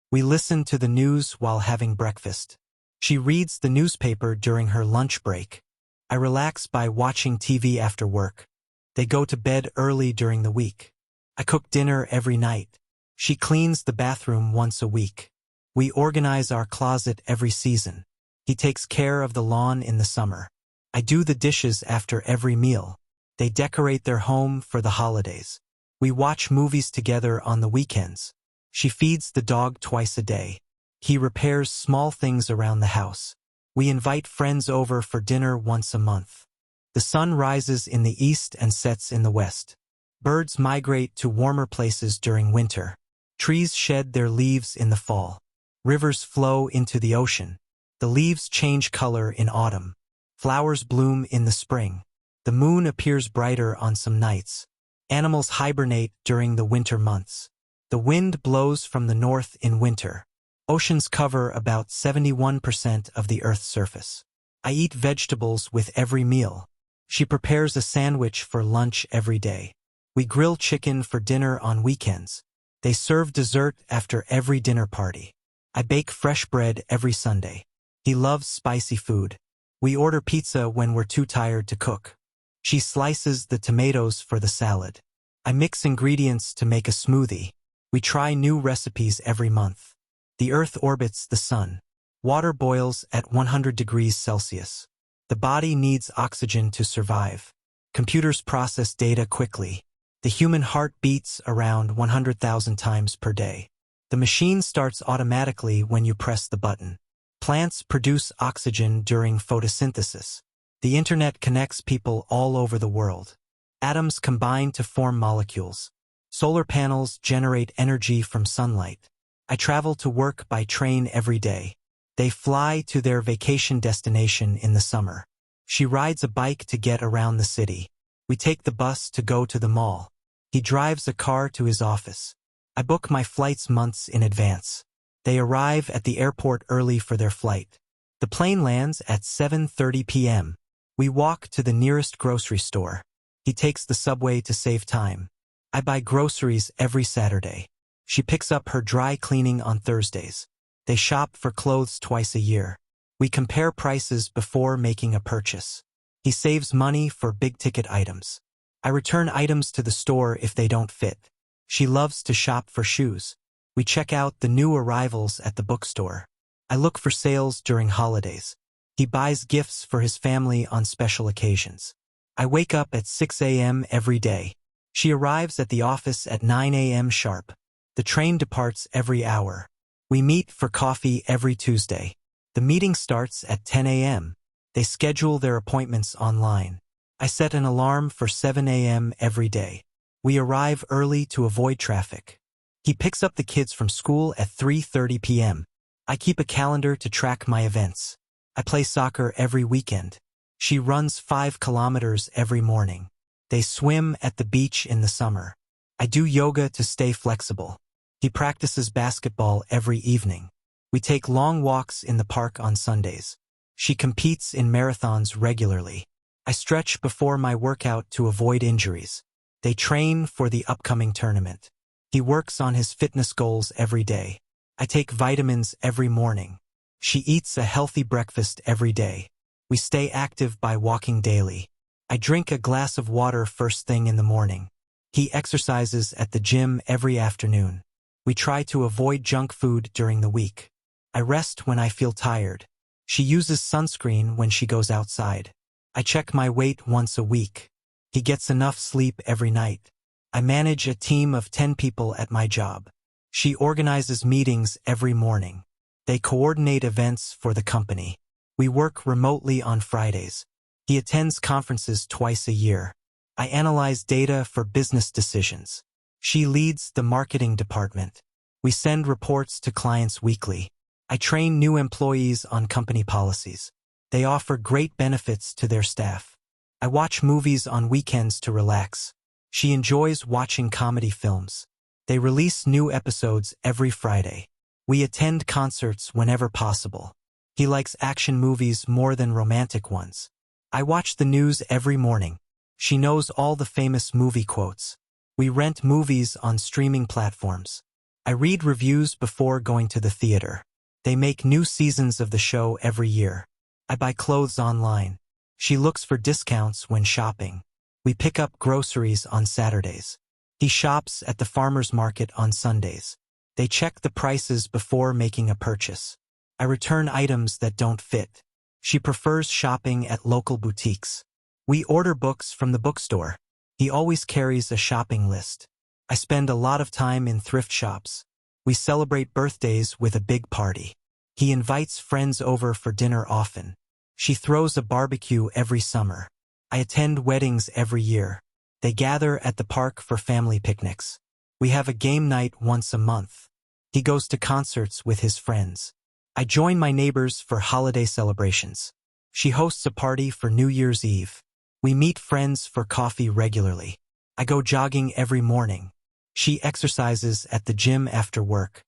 We listen to the news while having breakfast. She reads the newspaper during her lunch break. I relax by watching TV after work. They go to bed early during the week. I cook dinner every night. She cleans the bathroom once a week. We organize our closet every season. He takes care of the lawn in the summer. I do the dishes after every meal. They decorate their home for the holidays. We watch movies together on the weekends. She feeds the dog twice a day. He repairs small things around the house. We invite friends over for dinner once a month. The sun rises in the east and sets in the west. Birds migrate to warmer places during winter. Trees shed their leaves in the fall. Rivers flow into the ocean. The leaves change color in autumn. Flowers bloom in the spring. The moon appears brighter on some nights. Animals hibernate during the winter months. The wind blows from the north in winter. Oceans cover about 71% of the Earth's surface. I eat vegetables with every meal. She prepares a sandwich for lunch every day. We grill chicken for dinner on weekends. They serve dessert after every dinner party. I bake fresh bread every Sunday. He loves spicy food. We order pizza when we're too tired to cook. She slices the tomatoes for the salad. I mix ingredients to make a smoothie. We try new recipes every month. The Earth orbits the Sun. Water boils at 100 degrees Celsius. The body needs oxygen to survive. Computers process data quickly. The human heart beats around 100,000 times per day. The machine starts automatically when you press the button. Plants produce oxygen during photosynthesis. The internet connects people all over the world. Atoms combine to form molecules. Solar panels generate energy from sunlight. I travel to work by train every day. They fly to their vacation destination in the summer. She rides a bike to get around the city. We take the bus to go to the mall. He drives a car to his office. I book my flights months in advance. They arrive at the airport early for their flight. The plane lands at 7:30 p.m. We walk to the nearest grocery store. He takes the subway to save time. I buy groceries every Saturday. She picks up her dry cleaning on Thursdays. They shop for clothes twice a year. We compare prices before making a purchase. He saves money for big-ticket items. I return items to the store if they don't fit. She loves to shop for shoes. We check out the new arrivals at the bookstore. I look for sales during holidays. He buys gifts for his family on special occasions. I wake up at 6 a.m. every day. She arrives at the office at 9 a.m. sharp. The train departs every hour. We meet for coffee every Tuesday. The meeting starts at 10 a.m. They schedule their appointments online. I set an alarm for 7 a.m. every day. We arrive early to avoid traffic. He picks up the kids from school at 3:30 p.m. I keep a calendar to track my events. I play soccer every weekend. She runs 5 kilometers every morning. They swim at the beach in the summer. I do yoga to stay flexible. He practices basketball every evening. We take long walks in the park on Sundays. She competes in marathons regularly. I stretch before my workout to avoid injuries. They train for the upcoming tournament. He works on his fitness goals every day. I take vitamins every morning. She eats a healthy breakfast every day. We stay active by walking daily. I drink a glass of water first thing in the morning. He exercises at the gym every afternoon. We try to avoid junk food during the week. I rest when I feel tired. She uses sunscreen when she goes outside. I check my weight once a week. He gets enough sleep every night. I manage a team of 10 people at my job. She organizes meetings every morning. They coordinate events for the company. We work remotely on Fridays. He attends conferences twice a year. I analyze data for business decisions. She leads the marketing department. We send reports to clients weekly. I train new employees on company policies. They offer great benefits to their staff. I watch movies on weekends to relax. She enjoys watching comedy films. They release new episodes every Friday. We attend concerts whenever possible. He likes action movies more than romantic ones. I watch the news every morning. She knows all the famous movie quotes. We rent movies on streaming platforms. I read reviews before going to the theater. They make new seasons of the show every year. I buy clothes online. She looks for discounts when shopping. We pick up groceries on Saturdays. He shops at the farmer's market on Sundays. They check the prices before making a purchase. I return items that don't fit. She prefers shopping at local boutiques. We order books from the bookstore. He always carries a shopping list. I spend a lot of time in thrift shops. We celebrate birthdays with a big party. He invites friends over for dinner often. She throws a barbecue every summer. I attend weddings every year. They gather at the park for family picnics. We have a game night once a month. He goes to concerts with his friends. I join my neighbors for holiday celebrations. She hosts a party for New Year's Eve. We meet friends for coffee regularly. I go jogging every morning. She exercises at the gym after work.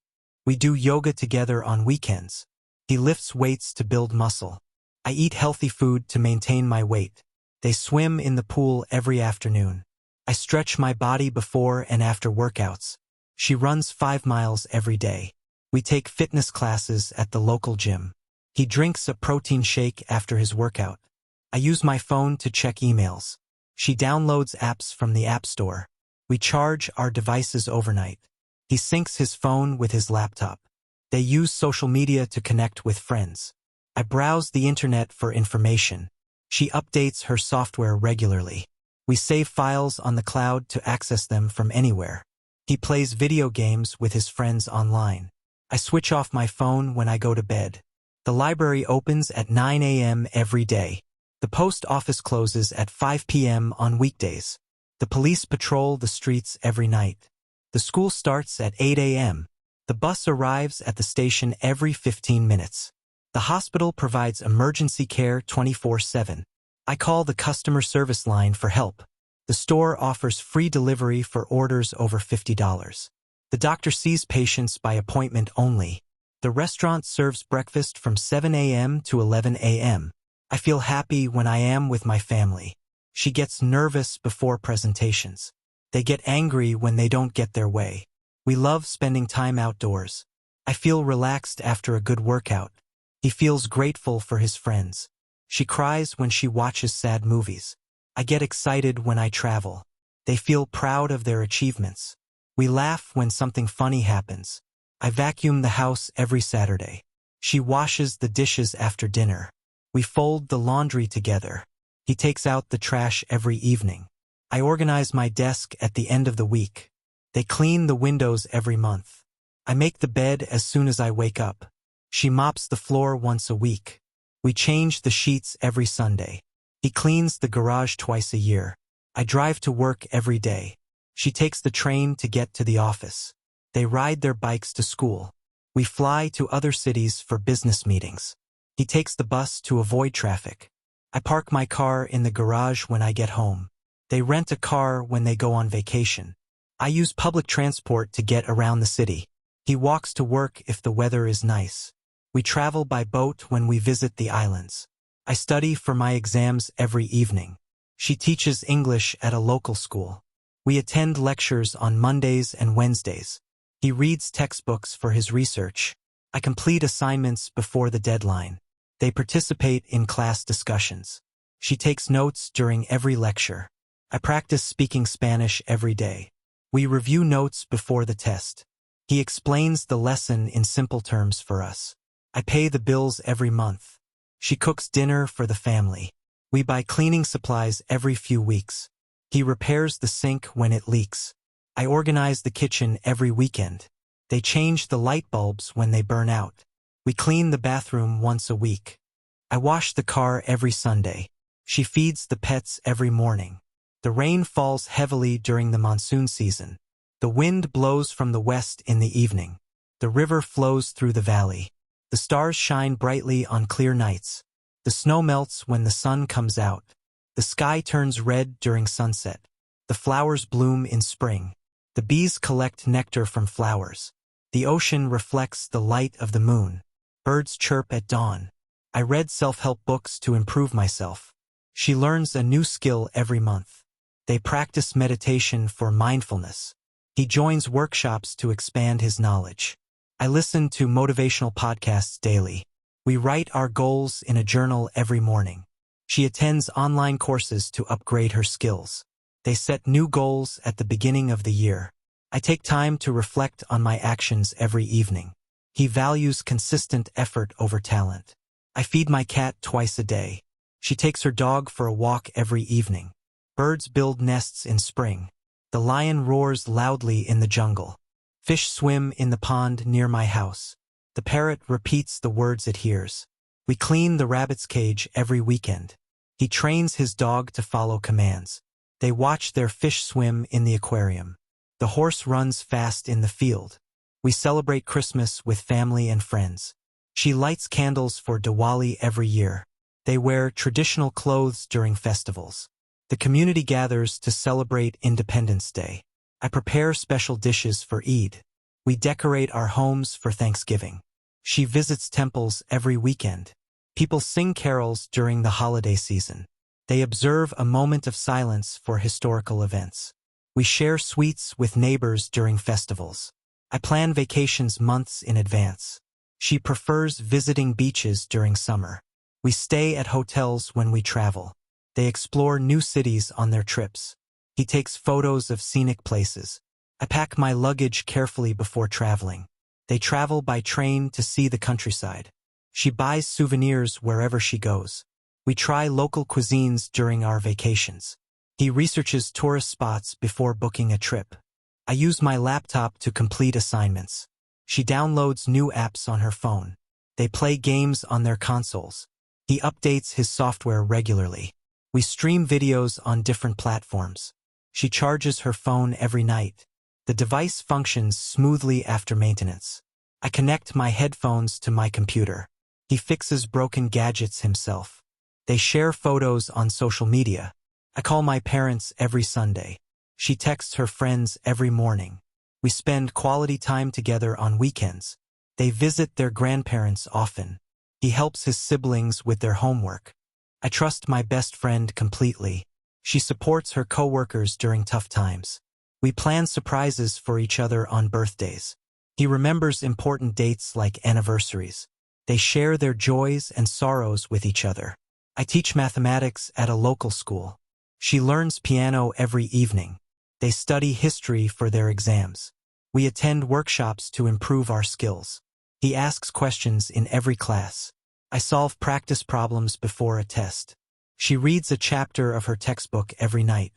We do yoga together on weekends. He lifts weights to build muscle. I eat healthy food to maintain my weight. They swim in the pool every afternoon. I stretch my body before and after workouts. She runs 5 miles every day. We take fitness classes at the local gym. He drinks a protein shake after his workout. I use my phone to check emails. She downloads apps from the App Store. We charge our devices overnight. He syncs his phone with his laptop. They use social media to connect with friends. I browse the internet for information. She updates her software regularly. We save files on the cloud to access them from anywhere. He plays video games with his friends online. I switch off my phone when I go to bed. The library opens at 9 a.m. every day. The post office closes at 5 p.m. on weekdays. The police patrol the streets every night. The school starts at 8 a.m. The bus arrives at the station every 15 minutes. The hospital provides emergency care 24/7. I call the customer service line for help. The store offers free delivery for orders over $50. The doctor sees patients by appointment only. The restaurant serves breakfast from 7 a.m. to 11 a.m. I feel happy when I am with my family. She gets nervous before presentations. They get angry when they don't get their way. We love spending time outdoors. I feel relaxed after a good workout. He feels grateful for his friends. She cries when she watches sad movies. I get excited when I travel. They feel proud of their achievements. We laugh when something funny happens. I vacuum the house every Saturday. She washes the dishes after dinner. We fold the laundry together. He takes out the trash every evening. I organize my desk at the end of the week. They clean the windows every month. I make the bed as soon as I wake up. She mops the floor once a week. We change the sheets every Sunday. He cleans the garage twice a year. I drive to work every day. She takes the train to get to the office. They ride their bikes to school. We fly to other cities for business meetings. He takes the bus to avoid traffic. I park my car in the garage when I get home. They rent a car when they go on vacation. I use public transport to get around the city. He walks to work if the weather is nice. We travel by boat when we visit the islands. I study for my exams every evening. She teaches English at a local school. We attend lectures on Mondays and Wednesdays. He reads textbooks for his research. I complete assignments before the deadline. They participate in class discussions. She takes notes during every lecture. I practice speaking Spanish every day. We review notes before the test. He explains the lesson in simple terms for us. I pay the bills every month. She cooks dinner for the family. We buy cleaning supplies every few weeks. He repairs the sink when it leaks. I organize the kitchen every weekend. They change the light bulbs when they burn out. We clean the bathroom once a week. I wash the car every Sunday. She feeds the pets every morning. The rain falls heavily during the monsoon season. The wind blows from the west in the evening. The river flows through the valley. The stars shine brightly on clear nights. The snow melts when the sun comes out. The sky turns red during sunset. The flowers bloom in spring. The bees collect nectar from flowers. The ocean reflects the light of the moon. Birds chirp at dawn. I read self-help books to improve myself. She learns a new skill every month. They practice meditation for mindfulness. He joins workshops to expand his knowledge. I listen to motivational podcasts daily. We write our goals in a journal every morning. She attends online courses to upgrade her skills. They set new goals at the beginning of the year. I take time to reflect on my actions every evening. He values consistent effort over talent. I feed my cat twice a day. She takes her dog for a walk every evening. Birds build nests in spring. The lion roars loudly in the jungle. Fish swim in the pond near my house. The parrot repeats the words it hears. We clean the rabbit's cage every weekend. He trains his dog to follow commands. They watch their fish swim in the aquarium. The horse runs fast in the field. We celebrate Christmas with family and friends. She lights candles for Diwali every year. They wear traditional clothes during festivals. The community gathers to celebrate Independence Day. I prepare special dishes for Eid. We decorate our homes for Thanksgiving. She visits temples every weekend. People sing carols during the holiday season. They observe a moment of silence for historical events. We share sweets with neighbors during festivals. I plan vacations months in advance. She prefers visiting beaches during summer. We stay at hotels when we travel. They explore new cities on their trips. He takes photos of scenic places. I pack my luggage carefully before traveling. They travel by train to see the countryside. She buys souvenirs wherever she goes. We try local cuisines during our vacations. He researches tourist spots before booking a trip. I use my laptop to complete assignments. She downloads new apps on her phone. They play games on their consoles. He updates his software regularly. We stream videos on different platforms. She charges her phone every night. The device functions smoothly after maintenance. I connect my headphones to my computer. He fixes broken gadgets himself. They share photos on social media. I call my parents every Sunday. She texts her friends every morning. We spend quality time together on weekends. They visit their grandparents often. He helps his siblings with their homework. I trust my best friend completely. She supports her coworkers during tough times. We plan surprises for each other on birthdays. He remembers important dates like anniversaries. They share their joys and sorrows with each other. I teach mathematics at a local school. She learns piano every evening. They study history for their exams. We attend workshops to improve our skills. He asks questions in every class. I solve practice problems before a test. She reads a chapter of her textbook every night.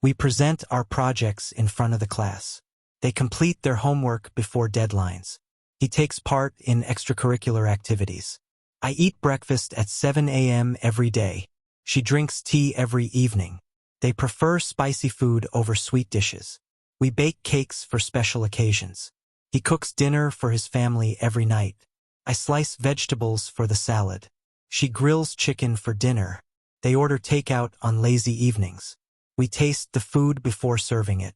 We present our projects in front of the class. They complete their homework before deadlines. He takes part in extracurricular activities. I eat breakfast at 7 a.m. every day. She drinks tea every evening. They prefer spicy food over sweet dishes. We bake cakes for special occasions. He cooks dinner for his family every night. I slice vegetables for the salad. She grills chicken for dinner. They order takeout on lazy evenings. We taste the food before serving it.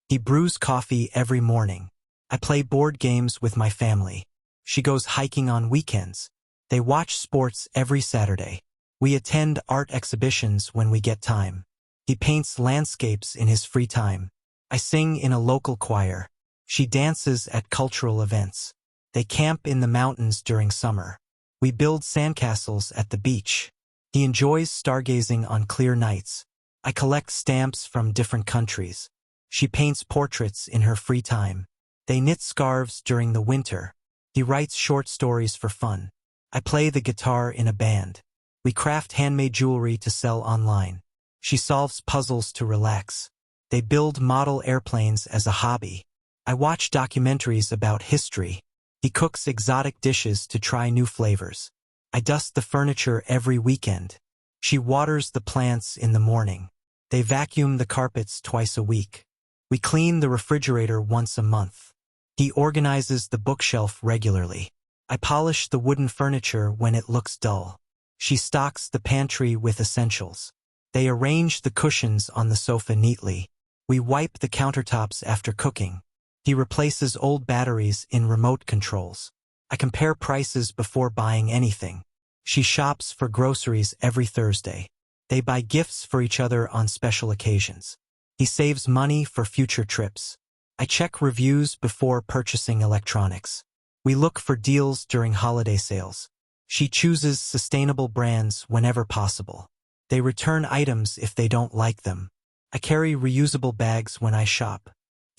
He brews coffee every morning. I play board games with my family. She goes hiking on weekends. They watch sports every Saturday. We attend art exhibitions when we get time. He paints landscapes in his free time. I sing in a local choir. She dances at cultural events. They camp in the mountains during summer. We build sandcastles at the beach. He enjoys stargazing on clear nights. I collect stamps from different countries. She paints portraits in her free time. They knit scarves during the winter. He writes short stories for fun. I play the guitar in a band. We craft handmade jewelry to sell online. She solves puzzles to relax. They build model airplanes as a hobby. I watch documentaries about history. He cooks exotic dishes to try new flavors. I dust the furniture every weekend. She waters the plants in the morning. They vacuum the carpets twice a week. We clean the refrigerator once a month. He organizes the bookshelf regularly. I polish the wooden furniture when it looks dull. She stocks the pantry with essentials. They arrange the cushions on the sofa neatly. We wipe the countertops after cooking. He replaces old batteries in remote controls. I compare prices before buying anything. She shops for groceries every Thursday. They buy gifts for each other on special occasions. He saves money for future trips. I check reviews before purchasing electronics. We look for deals during holiday sales. She chooses sustainable brands whenever possible. They return items if they don't like them. I carry reusable bags when I shop.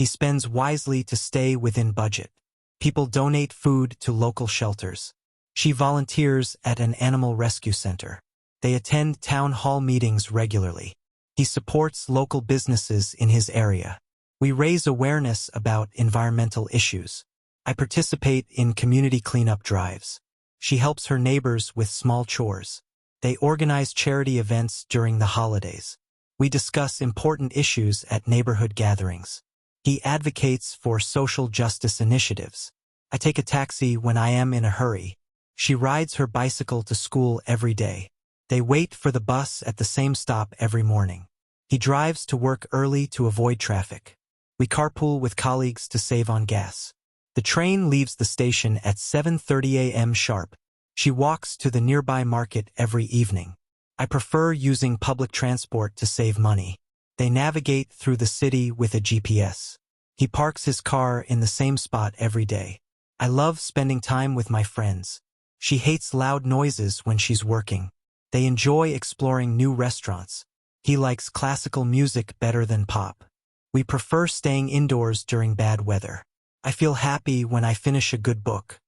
He spends wisely to stay within budget. People donate food to local shelters. She volunteers at an animal rescue center. They attend town hall meetings regularly. He supports local businesses in his area. We raise awareness about environmental issues. I participate in community cleanup drives. She helps her neighbors with small chores. They organize charity events during the holidays. We discuss important issues at neighborhood gatherings. He advocates for social justice initiatives. I take a taxi when I am in a hurry. She rides her bicycle to school every day. They wait for the bus at the same stop every morning. He drives to work early to avoid traffic. We carpool with colleagues to save on gas. The train leaves the station at 7:30 a.m. sharp. She walks to the nearby market every evening. I prefer using public transport to save money. They navigate through the city with a GPS. He parks his car in the same spot every day. I love spending time with my friends. She hates loud noises when she's working. They enjoy exploring new restaurants. He likes classical music better than pop. We prefer staying indoors during bad weather. I feel happy when I finish a good book.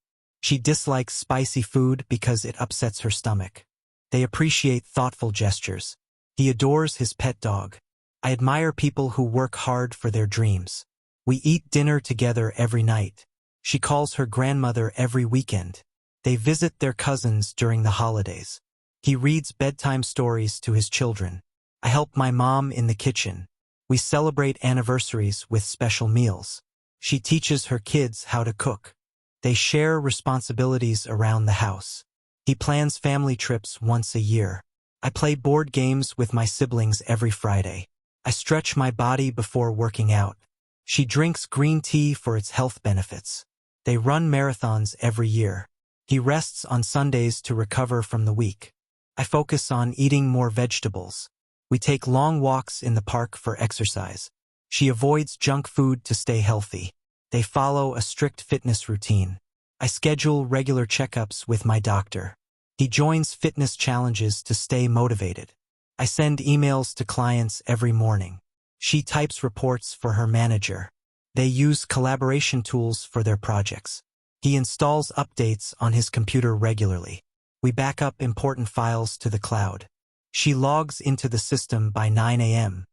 She dislikes spicy food because it upsets her stomach. They appreciate thoughtful gestures. He adores his pet dog. I admire people who work hard for their dreams. We eat dinner together every night. She calls her grandmother every weekend. They visit their cousins during the holidays. He reads bedtime stories to his children. I help my mom in the kitchen. We celebrate anniversaries with special meals. She teaches her kids how to cook. They share responsibilities around the house. He plans family trips once a year. I play board games with my siblings every Friday. I stretch my body before working out. She drinks green tea for its health benefits. They run marathons every year. He rests on Sundays to recover from the week. I focus on eating more vegetables. We take long walks in the park for exercise. She avoids junk food to stay healthy. They follow a strict fitness routine. I schedule regular checkups with my doctor. He joins fitness challenges to stay motivated. I send emails to clients every morning. She types reports for her manager. They use collaboration tools for their projects. He installs updates on his computer regularly. We back up important files to the cloud. She logs into the system by 9 a.m.